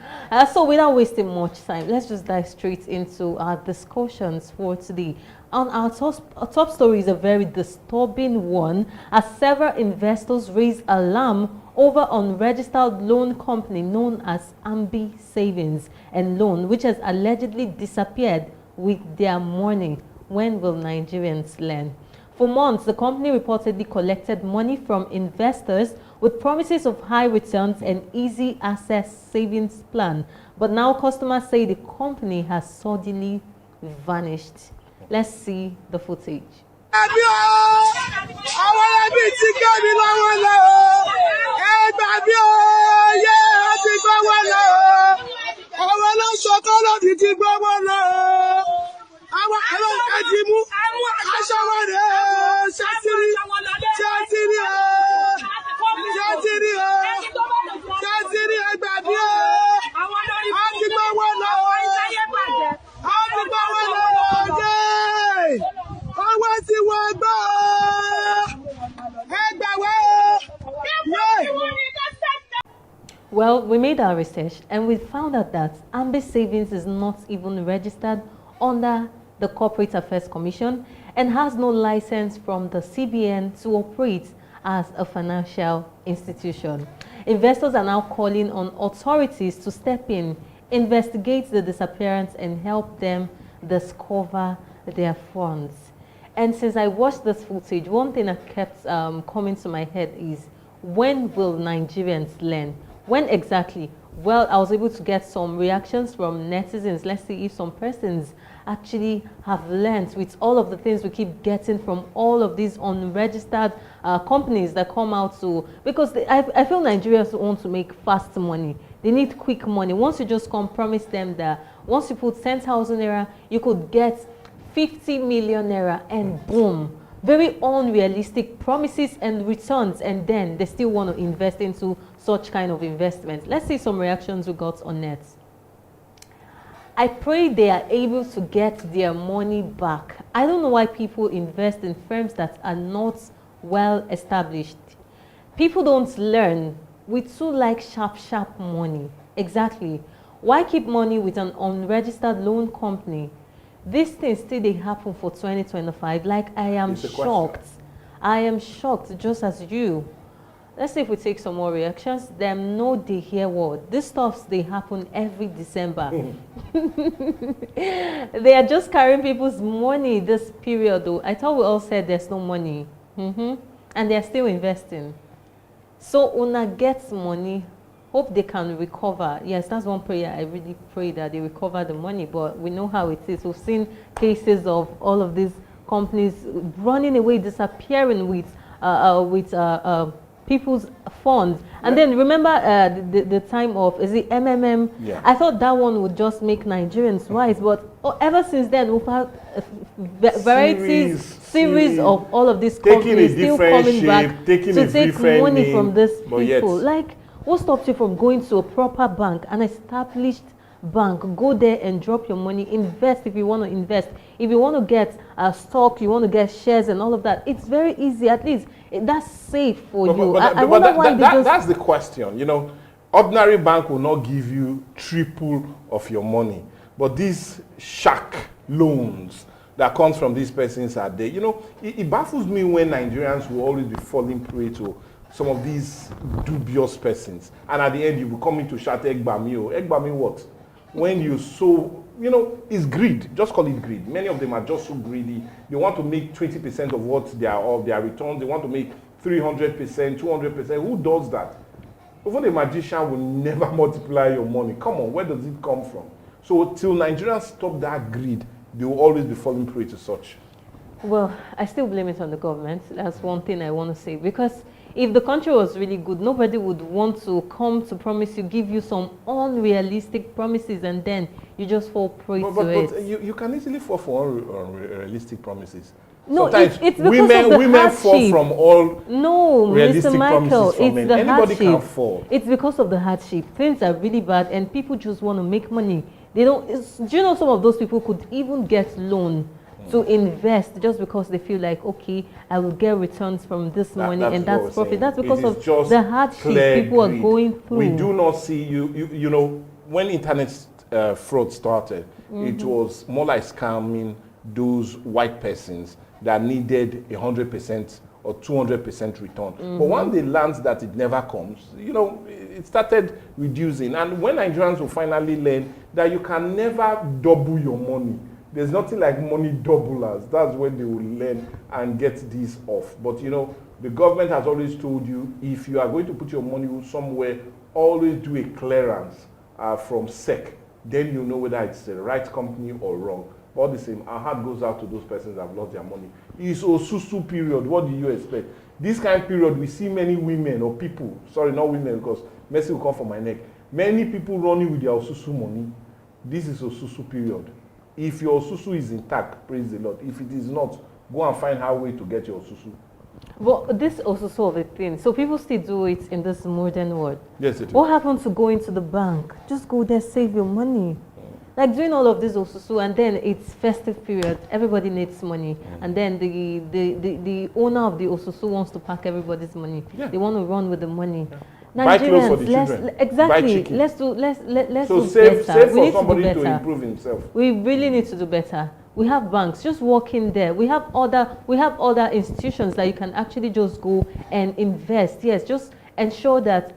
So without wasting much time, let's just dive straight into our discussions for today. On our top story is a very disturbing one, as several investors raise alarm over unregistered loan company known as Ambi Savings and Loan, which has allegedly disappeared with their money. When will Nigerians learn? For months, the company reportedly collected money from investors with promises of high returns and easy access savings plan. But now customers say the company has suddenly vanished. Let's see the footage. Well, we made our research and we found out that Ambi Savings is not even registered under the Corporate Affairs Commission and has no license from the CBN to operate as a financial institution. Investors are now calling on authorities to step in, investigate the disappearance and help them discover their funds. And since I watched this footage, one thing that kept coming to my head is, when will Nigerians learn? When exactly? Well, I was able to get some reactions from netizens. Let's see if some persons actually have learned with all of the things we keep getting from all of these unregistered companies that come out to, because I feel Nigerians want to make fast money. They need quick money. Once you just come, promise them that once you put 10,000 naira, you could get 50 million naira and boom. Very unrealistic promises and returns, and then they still want to invest into such kind of investment. Let's see some reactions we got on net. I pray they are able to get their money back. I don't know why people invest in firms that are not well established. People don't learn. We too like sharp money. Exactly. Why keep money with an unregistered loan company? These things still they happen for 2025. Like, I am shocked. I am shocked just as you. Let's see if we take some more reactions. Them know they hear what. These stuffs, they happen every December. They are just carrying people's money this period though. I thought we all said there's no money. And they're still investing. So Una gets money. Hope they can recover. Yes, that's one prayer. I really pray that they recover the money, but we know how it is. We've seen cases of all of these companies running away, disappearing with people's funds. And then remember the time of, is it MMM? Yeah. I thought that one would just make Nigerians wise, but ever since then we've had series of all of these companies still coming back to take money from these people. Like, what stops you from going to a proper bank, an established bank? Go there and drop your money, invest if you want to invest. If you want to get stock, you want to get shares and all of that, it's very easy. At least that's safe for you. I wonder why that's the question. You know, ordinary bank will not give you triple of your money, but these shark loans that comes from these persons are there. You know, it baffles me when Nigerians will always be falling prey to some of these dubious persons, and at the end you will come into shout Egbami. Egbami what? When you so, you know, it's greed. Just call it greed. Many of them are just so greedy. They want to make 20% of what they are of their returns. They want to make 300%, 200%. Who does that? Even a magician will never multiply your money. Come on, where does it come from? So till Nigerians stop that greed, they will always be falling prey to such. Well, I still blame it on the government. That's one thing I want to say, because If the country was really good, nobody would want to come to promise you, give you some unrealistic promises, and then you just fall prey to it. But you can easily fall for unrealistic promises. No, sometimes it's because of the women hardship. fall from all no, realistic Mr. Michael, promises from it's men. the Anybody hardship. can fall. It's because of the hardship. Things are really bad, and people just want to make money. They don't. Do you know some of those people could even get loan to invest just because they feel like, okay, I will get returns from this money, and that's profit. That's because of the hardship people are going through. We do not see you know, when internet fraud started, it was more like scamming those white persons that needed 100% or 200% return. But when they learned that it never comes, you know, it started reducing. And when Nigerians will finally learn that you can never double your money, there's nothing like money doublers. That's when they will learn and get this off. But you know, the government has always told you, if you are going to put your money somewhere, always do a clearance from SEC. Then you know whether it's the right company or wrong. But all the same, our heart goes out to those persons that have lost their money. It's Osusu period. What do you expect? This kind of period, we see many women or people, sorry, not women, because mercy will come from my neck. Many people running with their Osusu money. This is Osusu period. If your Osusu is intact, praise the Lord. If it is not, go and find how way to get your Osusu. Well, this also sort of a thing. So people still do it in this modern world. Yes, it is. What happens to going to the bank? Just go there, save your money. Like doing all of this also, and then it's festive period. Everybody needs money, and then the owner of the Osusu wants to pack everybody's money. Yeah. They want to run with the money. Yeah. Buy clothes for the children. Exactly. Buy let's do save better. For somebody to improve himself. We really need to do better. We have banks. Just walk in there. We have other institutions that you can actually just go and invest. Yes, just ensure that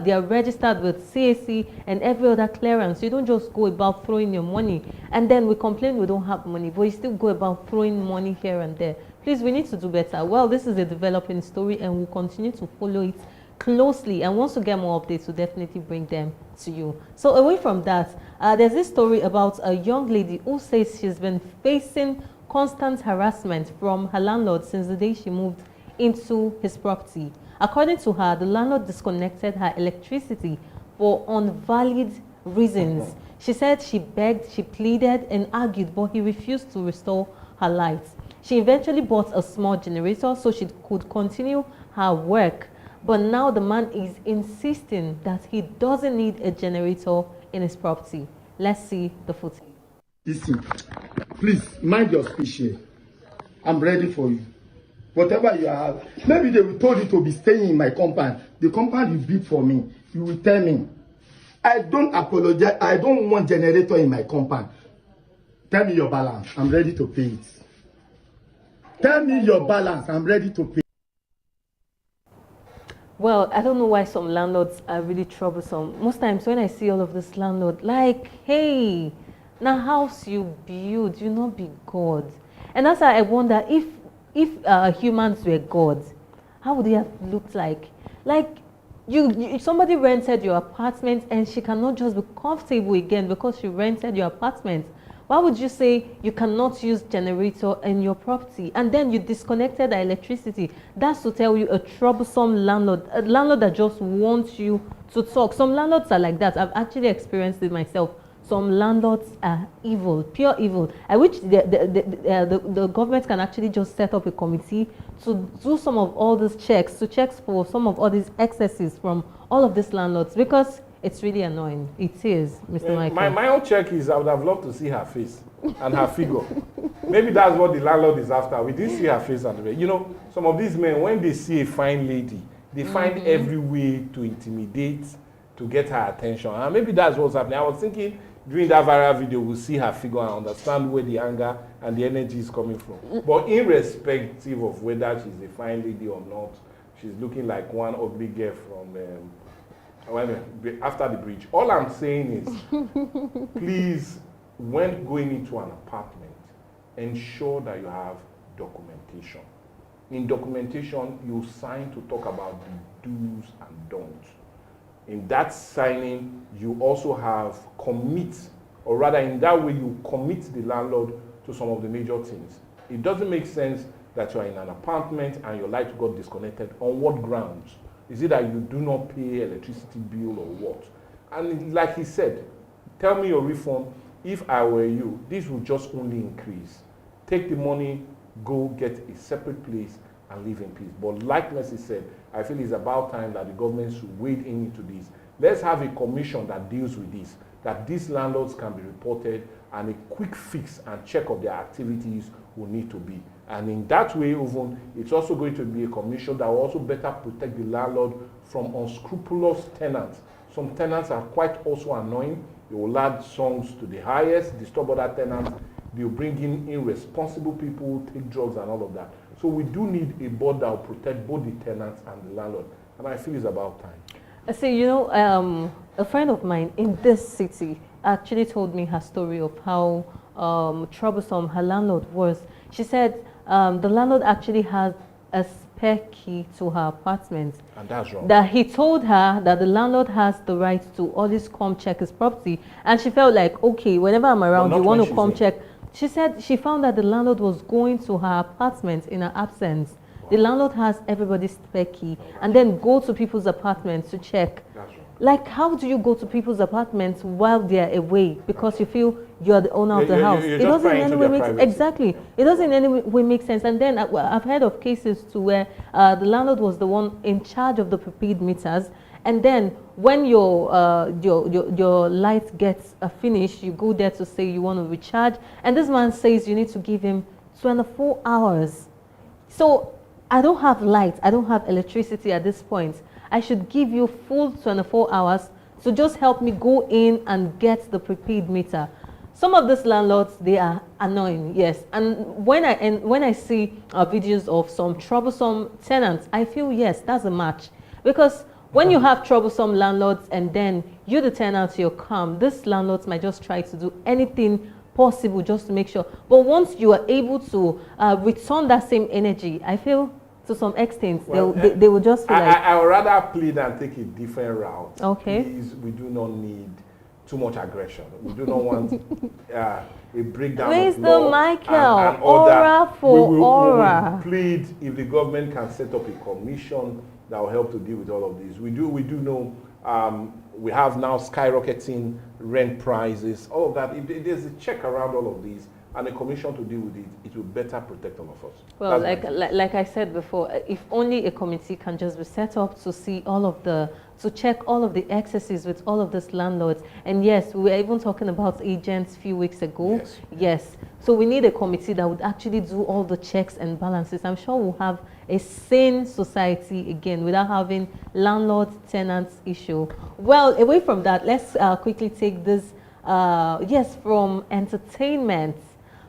they are registered with CAC and every other clearance. You don't just go about throwing your money, and then we complain we don't have money, but you still go about throwing money here and there. Please, we need to do better. Well, this is a developing story, and we'll continue to follow it closely, and once we get more updates, we'll definitely bring them to you. So away from that, there's this story about a young lady who says she's been facing constant harassment from her landlord since the day she moved into his property. According to her, the landlord disconnected her electricity for invalid reasons. She said she begged, she pleaded and argued, but he refused to restore her lights. She eventually bought a small generator so she could continue her work. But now the man is insisting that he doesn't need a generator in his property. Let's see the footage. Listen, please mind your speech here. I'm ready for you. Whatever you have, maybe they will told you to be staying in my compound. The compound you built for me, you will tell me. I don't apologize. I don't want generator in my compound. Tell me your balance. I'm ready to pay it. Tell me your balance. I'm ready to pay. Well, I don't know why some landlords are really troublesome. Most times when I see all of this landlord, like, hey, now house you build, you not be God. And that's why I wonder if humans were gods, how would they have looked like? Like, somebody rented your apartment and she cannot just be comfortable again because she rented your apartment. Why would you say you cannot use generator in your property and then you disconnected the electricity? That's to tell you a troublesome landlord, a landlord that just wants you to talk. Some landlords are like that. I've actually experienced it myself. Some landlords are evil, pure evil. I wish the government can actually just set up a committee to do some of all these checks, to check for some of all these excesses from all of these landlords, because it's really annoying. It is, Mr. Michael. My own check is I would have loved to see her face and her figure. Maybe that's what the landlord is after. We didn't see her face and the way. You know, some of these men, when they see a fine lady, they find every way to intimidate, to get her attention. And maybe that's what's happening. I was thinking during that viral video, we'll see her figure and understand where the anger and the energy is coming from. But irrespective of whether she's a fine lady or not, she's looking like one ugly girl from after the bridge. All I'm saying is, please, when going into an apartment, ensure that you have documentation. In documentation, you sign to talk about the do's and don'ts. In that signing, you also have commit, or rather in that way you commit the landlord to some of the major things. It doesn't make sense that you are in an apartment and your light got disconnected. On what grounds? Is it that you do not pay electricity bill or what? And like he said, tell me your refund. If I were you, this will just only increase. Take the money, go get a separate place and live in peace. But like Mercy said, I feel it's about time that the government should wade into this. Let's have a commission that deals with this, that these landlords can be reported and a quick fix and check of their activities will need to be. And in that way, even, it's also going to be a commission that will also better protect the landlord from unscrupulous tenants. Some tenants are quite also annoying. They will add songs to the highest, disturb other tenants. They'll bring in irresponsible people, take drugs and all of that. So we do need a board that will protect both the tenants and the landlord. And I feel it's about time. So, you know, a friend of mine in this city actually told me her story of how troublesome her landlord was. She said the landlord actually has a spare key to her apartment. And that's wrong. That he told her that the landlord has the right to always come check his property. And she felt like, okay, whenever I'm around, you want to come check. She said she found that the landlord was going to her apartment in her absence. Wow. The landlord has everybody's spare key and then go to people's apartments to check. Like, how do you go to people's apartments while they're away because you feel you're the owner of the house? It doesn't in any way make exactly. It doesn't in any way make sense. And then I've heard of cases to where the landlord was the one in charge of the prepaid meters, and then when your light gets finished, you go there to say you want to recharge, and this man says you need to give him 24 hours. So I don't have light, I don't have electricity at this point. I should give you full 24 hours to just help me go in and get the prepaid meter. Some of these landlords, they are annoying, yes. And when I see videos of some troublesome tenants, I feel, yes, that's a match. Because when you have troublesome landlords and then you the tenants, you're calm, these landlords might just try to do anything possible just to make sure. But once you are able to return that same energy, I feel to some extent, well, they will just feel like... I would rather plead and take a different route. Okay. Please, we do not need too much aggression. We do not want a breakdown Mr. of law Michael, and all aura that. for we will aura. Plead if the government can set up a commission that will help to deal with all of this. We do know we have now skyrocketing rent prices, all of that. If there's a check around all of these, and a commission to deal with it, it will better protect all of us. Well, like I said before, if only a committee can just be set up to see all of the, to check all of the excesses with all of these landlords. And yes, we were even talking about agents a few weeks ago. Yes. So we need a committee that would actually do all the checks and balances. I'm sure we'll have a sane society again without having landlord-tenants issue. Well, away from that, let's quickly take this, yes, from entertainment.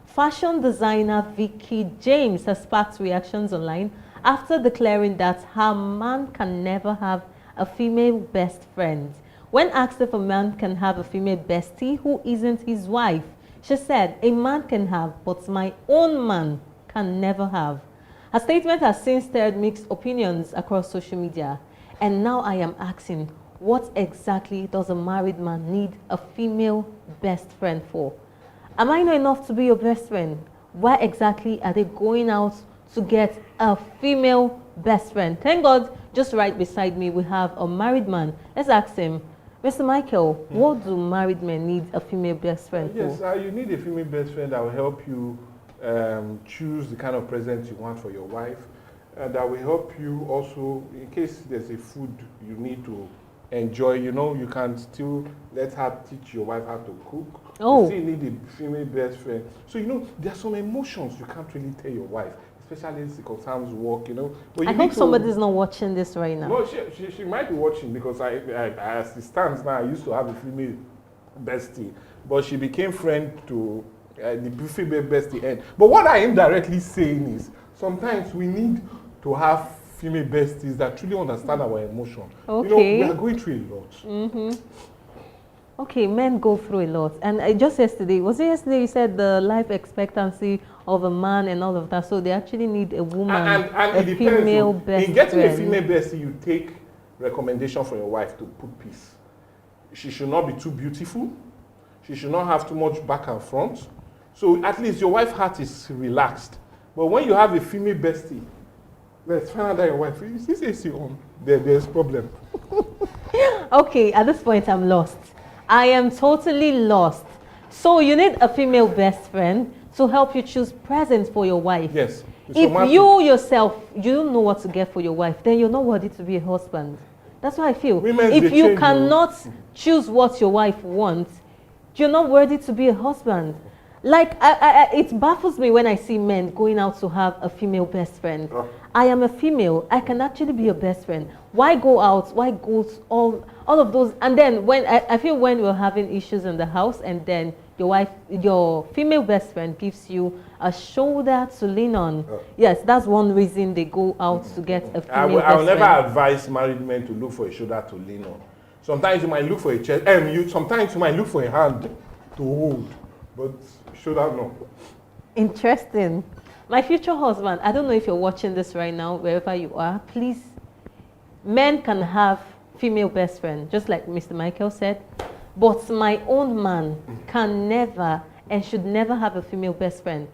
Fashion designer Vicky James has sparked reactions online after declaring that her man can never have a female best friend. When asked if a man can have a female bestie who isn't his wife, she said, "A man can have, but my own man can never have." Her statement has since stirred mixed opinions across social media. And now I am asking, what exactly does a married man need a female best friend for? Am I not enough to be your best friend? Why exactly are they going out to get a female best friend? Thank God, just right beside me, we have a married man. Let's ask him, Mr. Michael, what do married men need a female best friend for? Yes, you need a female best friend that will help you choose the kind of present you want for your wife. That will help you also, in case there's a food you need to enjoy, you know, you can still let her teach your wife how to cook. Oh. You still need a female best friend. So, you know, there are some emotions you can't really tell your wife, especially as it concerns work, you know. But I hope somebody's not watching this right now. No, she might be watching because as it stands now, I used to have a female bestie, but she became friend to the female bestie end. But what I am directly saying is sometimes we need to have female besties that truly understand our emotion. Okay. You know, we are going through a lot. Mm-hmm. Okay, men go through a lot. And just yesterday, was it yesterday you said the life expectancy of a man and all of that? So they actually need a woman, and a female best in getting friend. a female bestie, you take recommendation from your wife to put peace. She should not be too beautiful. She should not have too much back and front. So at least your wife's heart is relaxed But when you have a female bestie, let's find out that your wife is this AC on. There's problem. Okay, at this point, I'm lost. I am totally lost. So you need a female best friend to help you choose presents for your wife. Yes. If you yourself, you don't know what to get for your wife, then you're not worthy to be a husband. That's what I feel. If you cannot choose what your wife wants, you're not worthy to be a husband. Like, it baffles me when I see men going out to have a female best friend. I am a female. I can actually be a best friend. Why go out? Why go to all of those? And then when I feel when we're having issues in the house, and then your female best friend gives you a shoulder to lean on. Yes, that's one reason they go out to get a female best friend. I will never advise married men to look for a shoulder to lean on. Sometimes you might look for a chest, sometimes you might look for a hand to hold, but shoulder no. Interesting. My future husband, I don't know if you're watching this right now, wherever you are, please, men can have female best friend, just like Mr. Michael said, but my own man can never and should never have a female best friend.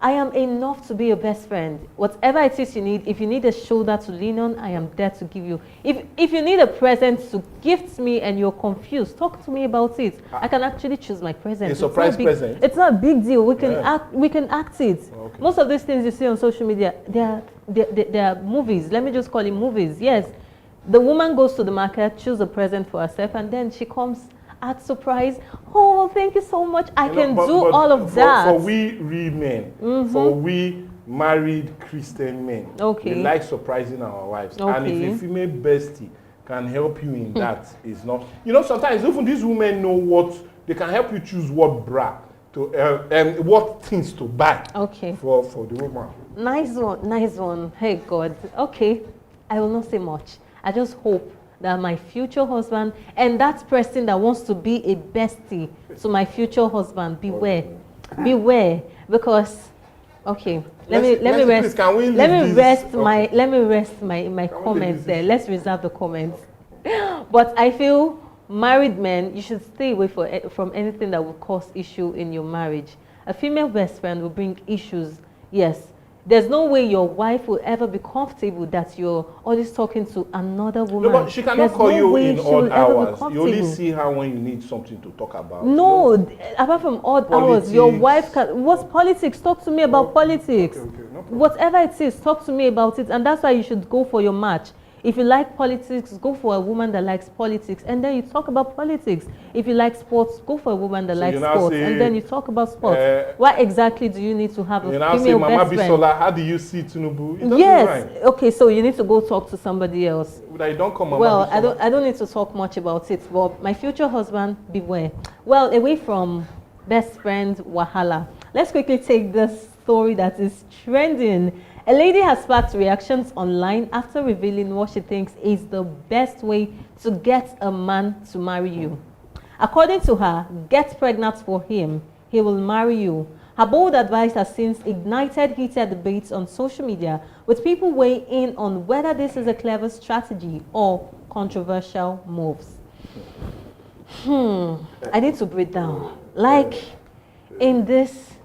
I am enough to be your best friend. Whatever it is you need, if you need a shoulder to lean on, I am there to give you. If you need a present to gift me and you're confused, talk to me about it. I can actually choose my present. A surprise present? It's not a big deal. We can act it. Okay. Most of these things you see on social media, they are movies. Let me just call it movies. Yes. The woman goes to the market, chooses a present for herself, and then she comes at surprise. Oh, thank you so much. I can do all of that. For we real men, for we married Christian men, we like surprising our wives. And if a female bestie can help you in that, is not. You know, sometimes even these women know what they can help you choose what bra to and what things to buy. For the woman. Nice one, nice one. Hey God. Okay, I will not say much. I just hope that my future husband and that person that wants to be a bestie to my future husband, beware, because let me rest my comments there. Let's reserve the comments. But I feel married men, you should stay away from anything that will cause issue in your marriage. A female best friend will bring issues. Yes. There's no way your wife will ever be comfortable that you're always talking to another woman. No, but she cannot call you in odd hours. You only see her when you need something to talk about. No, apart from odd hours, your wife can. What's politics? Talk to me about politics. No problem. Whatever it is, talk to me about it. And that's why you should go for your match. If you like politics, go for a woman that likes politics, and then you talk about politics. If you like sports, go for a woman that likes sports, and then you talk about sports. Why exactly do you need to have a female best friend? Bisola, how do you see Tinubu? Yes. Okay, so you need to go talk to somebody else. But don't come. Well, I don't need to talk much about it. But my future husband, beware. Well, away from best friend wahala, let's quickly take this story that is trending. A lady has sparked reactions online after revealing what she thinks is the best way to get a man to marry you. According to her, get pregnant for him, he will marry you. Her bold advice has since ignited heated debates on social media, with people weighing in on whether this is a clever strategy or controversial moves. I need to breathe down. Like in this,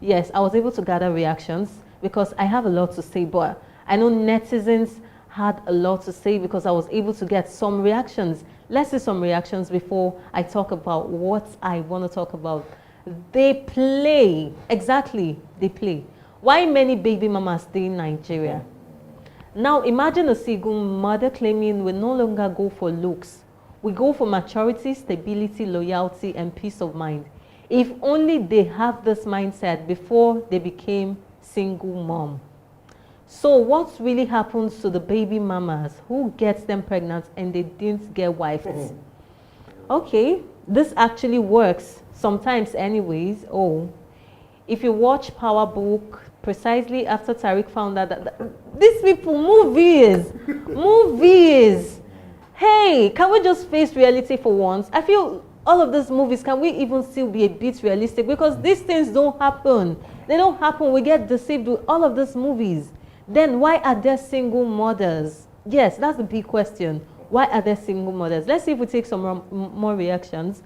yes, I was able to gather reactions, because I have a lot to say, but I know netizens had a lot to say because I was able to get some reactions. Let's see some reactions before I talk about what I want to talk about. They play. Why many baby mamas stay in Nigeria? Now imagine a single mother claiming we no longer go for looks. We go for maturity, stability, loyalty, and peace of mind. If only they have this mindset before they became single mom. So what really happens to the baby mamas who gets them pregnant and they didn't get wives? Okay, this actually works sometimes anyways. If you watch Power Book, precisely after Tariq found out that these people, movies. Hey, can we just face reality for once? I feel all of these movies, can we even still be a bit realistic? Because these things don't happen. They don't happen. We get deceived with all of these movies. Then why are there single mothers? Yes, that's the big question. Why are there single mothers? Let's see if we take some more reactions.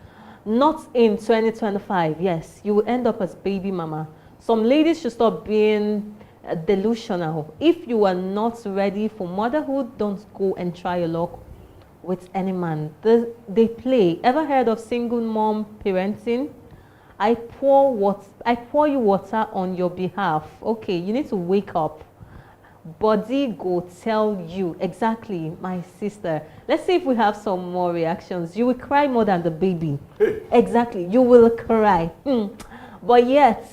Not in 2025. Yes, you will end up as baby mama. Some ladies should stop being delusional. If you are not ready for motherhood, don't go and try your luck with any man. They play. Ever heard of single mom parenting? I pour you water on your behalf. Okay, you need to wake up. Body go tell you. Exactly, my sister. Let's see if we have some more reactions. You will cry more than the baby. Hey. Exactly, you will cry. But yet,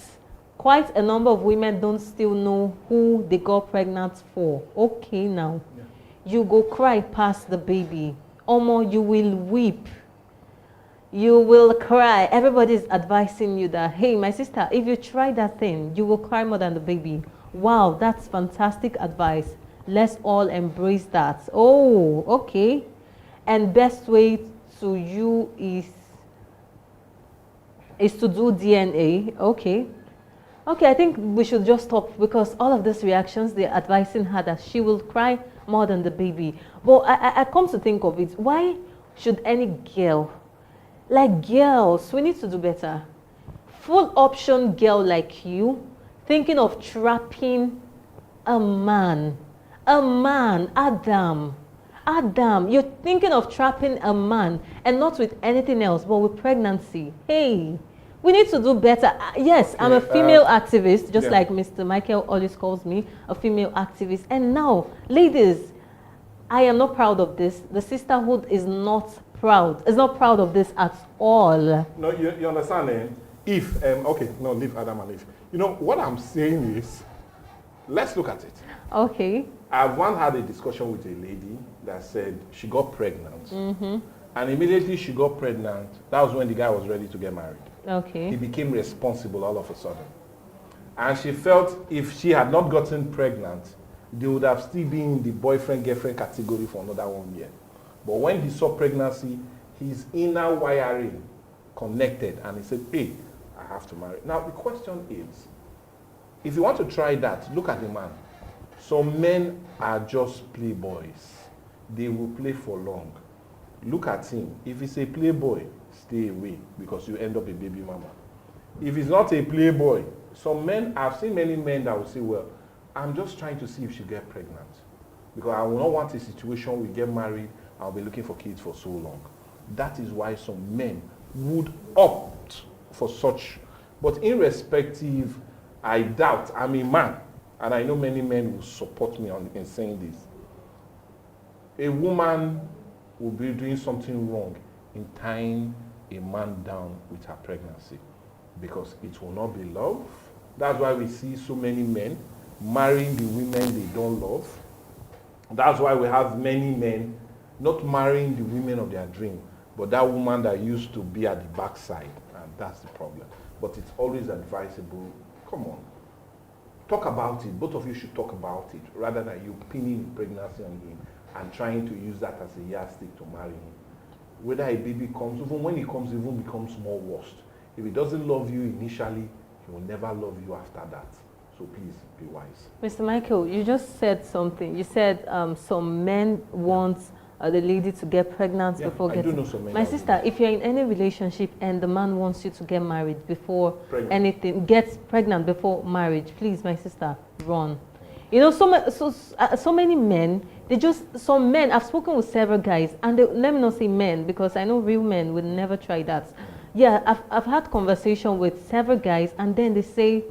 quite a number of women don't still know who they got pregnant for. Okay, now. Yeah. You go cry past the baby. Omo, you will weep. You will cry. Everybody's advising you that, hey, my sister, if you try that thing, you will cry more than the baby. Wow, that's fantastic advice. Let's all embrace that. Oh, okay. And best way to you is to do DNA. Okay. Okay, I think we should just stop because all of these reactions, they're advising her that she will cry more than the baby. But I come to think of it, why should any girl, like girls, we need to do better. Full option girl like you, thinking of trapping a man, Adam, you're thinking of trapping a man and not with anything else, but with pregnancy. Hey, we need to do better. Yes, I'm a female activist, just like Mr. Michael always calls me, a female activist. And now, ladies, I am not proud of this. The sisterhood is not proud. It's not proud of this at all. No, you understand, eh? If, okay, no, leave Adam and Eve. You know, what I'm saying is, let's look at it. Okay. I've once had a discussion with a lady that said she got pregnant. And immediately she got pregnant, that was when the guy was ready to get married. Okay. He became responsible all of a sudden. And she felt if she had not gotten pregnant, they would have still been in the boyfriend-girlfriend category for another 1 year. But when he saw pregnancy, his inner wiring connected and he said, hey, I have to marry. Now the question is, if you want to try that, look at the man. Some men are just playboys. They will play for long. Look at him. If he's a playboy, stay away because you end up a baby mama. If he's not a playboy, some men, I've seen many men that will say, well, I'm just trying to see if she get pregnant. Because I will not want a situation we get married, I'll be looking for kids for so long. That is why some men would opt for such. But irrespective, I doubt, I'm a man, and I know many men will support me in saying this. A woman will be doing something wrong in tying a man down with her pregnancy because it will not be love. That's why we see so many men marrying the women they don't love. That's why we have many men not marrying the women of their dream, but that woman that used to be at the backside, and that's the problem. But it's always advisable, come on, talk about it. Both of you should talk about it rather than you pinning pregnancy on him and trying to use that as a yardstick to marry him. Whether a baby comes, even when he comes, even becomes more worse. If he doesn't love you initially, he will never love you after that. So please be wise. Mr. Michael, you just said something. You said some men want the lady to get pregnant before getting... I do know so many. My sister, if you're in any relationship and the man wants you to get married before anything, gets pregnant before marriage, please, my sister, run. You know, so many men, some men, I've spoken with several guys, and let me not say men, because I know real men would never try that. Yeah, I've had conversation with several guys, and then they say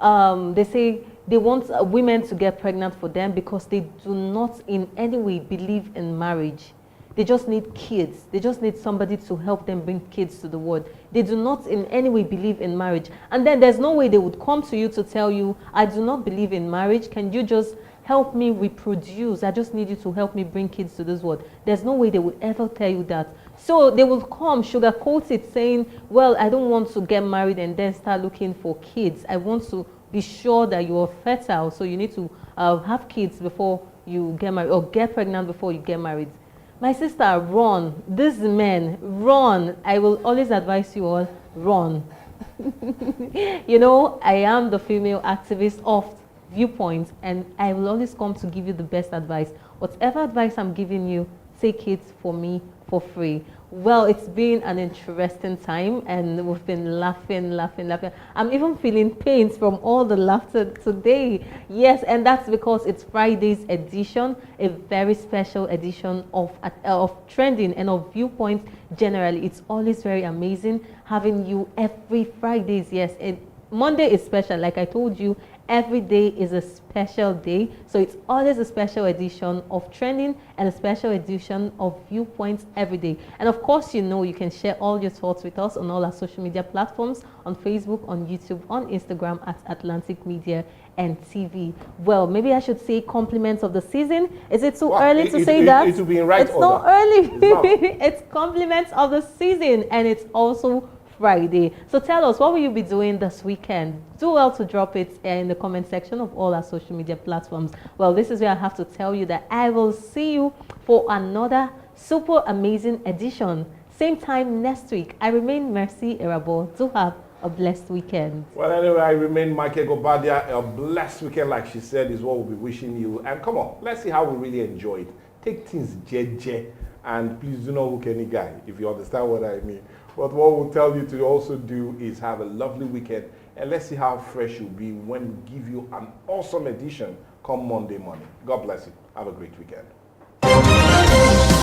they want women to get pregnant for them because they do not in any way believe in marriage. They just need kids. They just need somebody to help them bring kids to the world. They do not in any way believe in marriage. And then there's no way they would come to you to tell you, I do not believe in marriage. Can you just help me reproduce? I just need you to help me bring kids to this world. There's no way they would ever tell you that. So they will come, sugarcoat it, saying, well, I don't want to get married and then start looking for kids. I want to be sure that you are fertile, so you need to have kids before you get married, or get pregnant before you get married. My sister, run. These men, run. I will always advise you all, run. You know, I am the female activist of Viewpoint, and I will always come to give you the best advice. Whatever advice I'm giving you, take it for me for free. Well, it's been an interesting time and we've been laughing. I'm even feeling pains from all the laughter today. Yes, and that's because it's Friday's edition, a very special edition of Trending and of Viewpoint generally. It's always very amazing having you every Fridays. Yes, Monday is special, like I told you. Every day is a special day, so it's always a special edition of Trending and a special edition of Viewpoints every day. And of course, you know, you can share all your thoughts with us on all our social media platforms, on Facebook, on YouTube, on Instagram at Atlantic Media and TV. Well, maybe I should say compliments of the season. Is it too early to say that? It will be in right It's order. not early. It's not. It's compliments of the season, and it's also Friday. So tell us, what will you be doing this weekend? Do well to drop it in the comment section of all our social media platforms. Well, this is where I have to tell you that I will see you for another super amazing edition. Same time next week. I remain Mercy Irabo. Do have a blessed weekend. Well, anyway, I remain Michael Gobadia. A blessed weekend, like she said, is what we'll be wishing you. And come on, let's see how we really enjoy it. Take things jeje, and please do not hook any guy, if you understand what I mean. But what we'll tell you to also do is have a lovely weekend, and let's see how fresh you'll be when we give you an awesome edition come Monday morning. God bless you. Have a great weekend.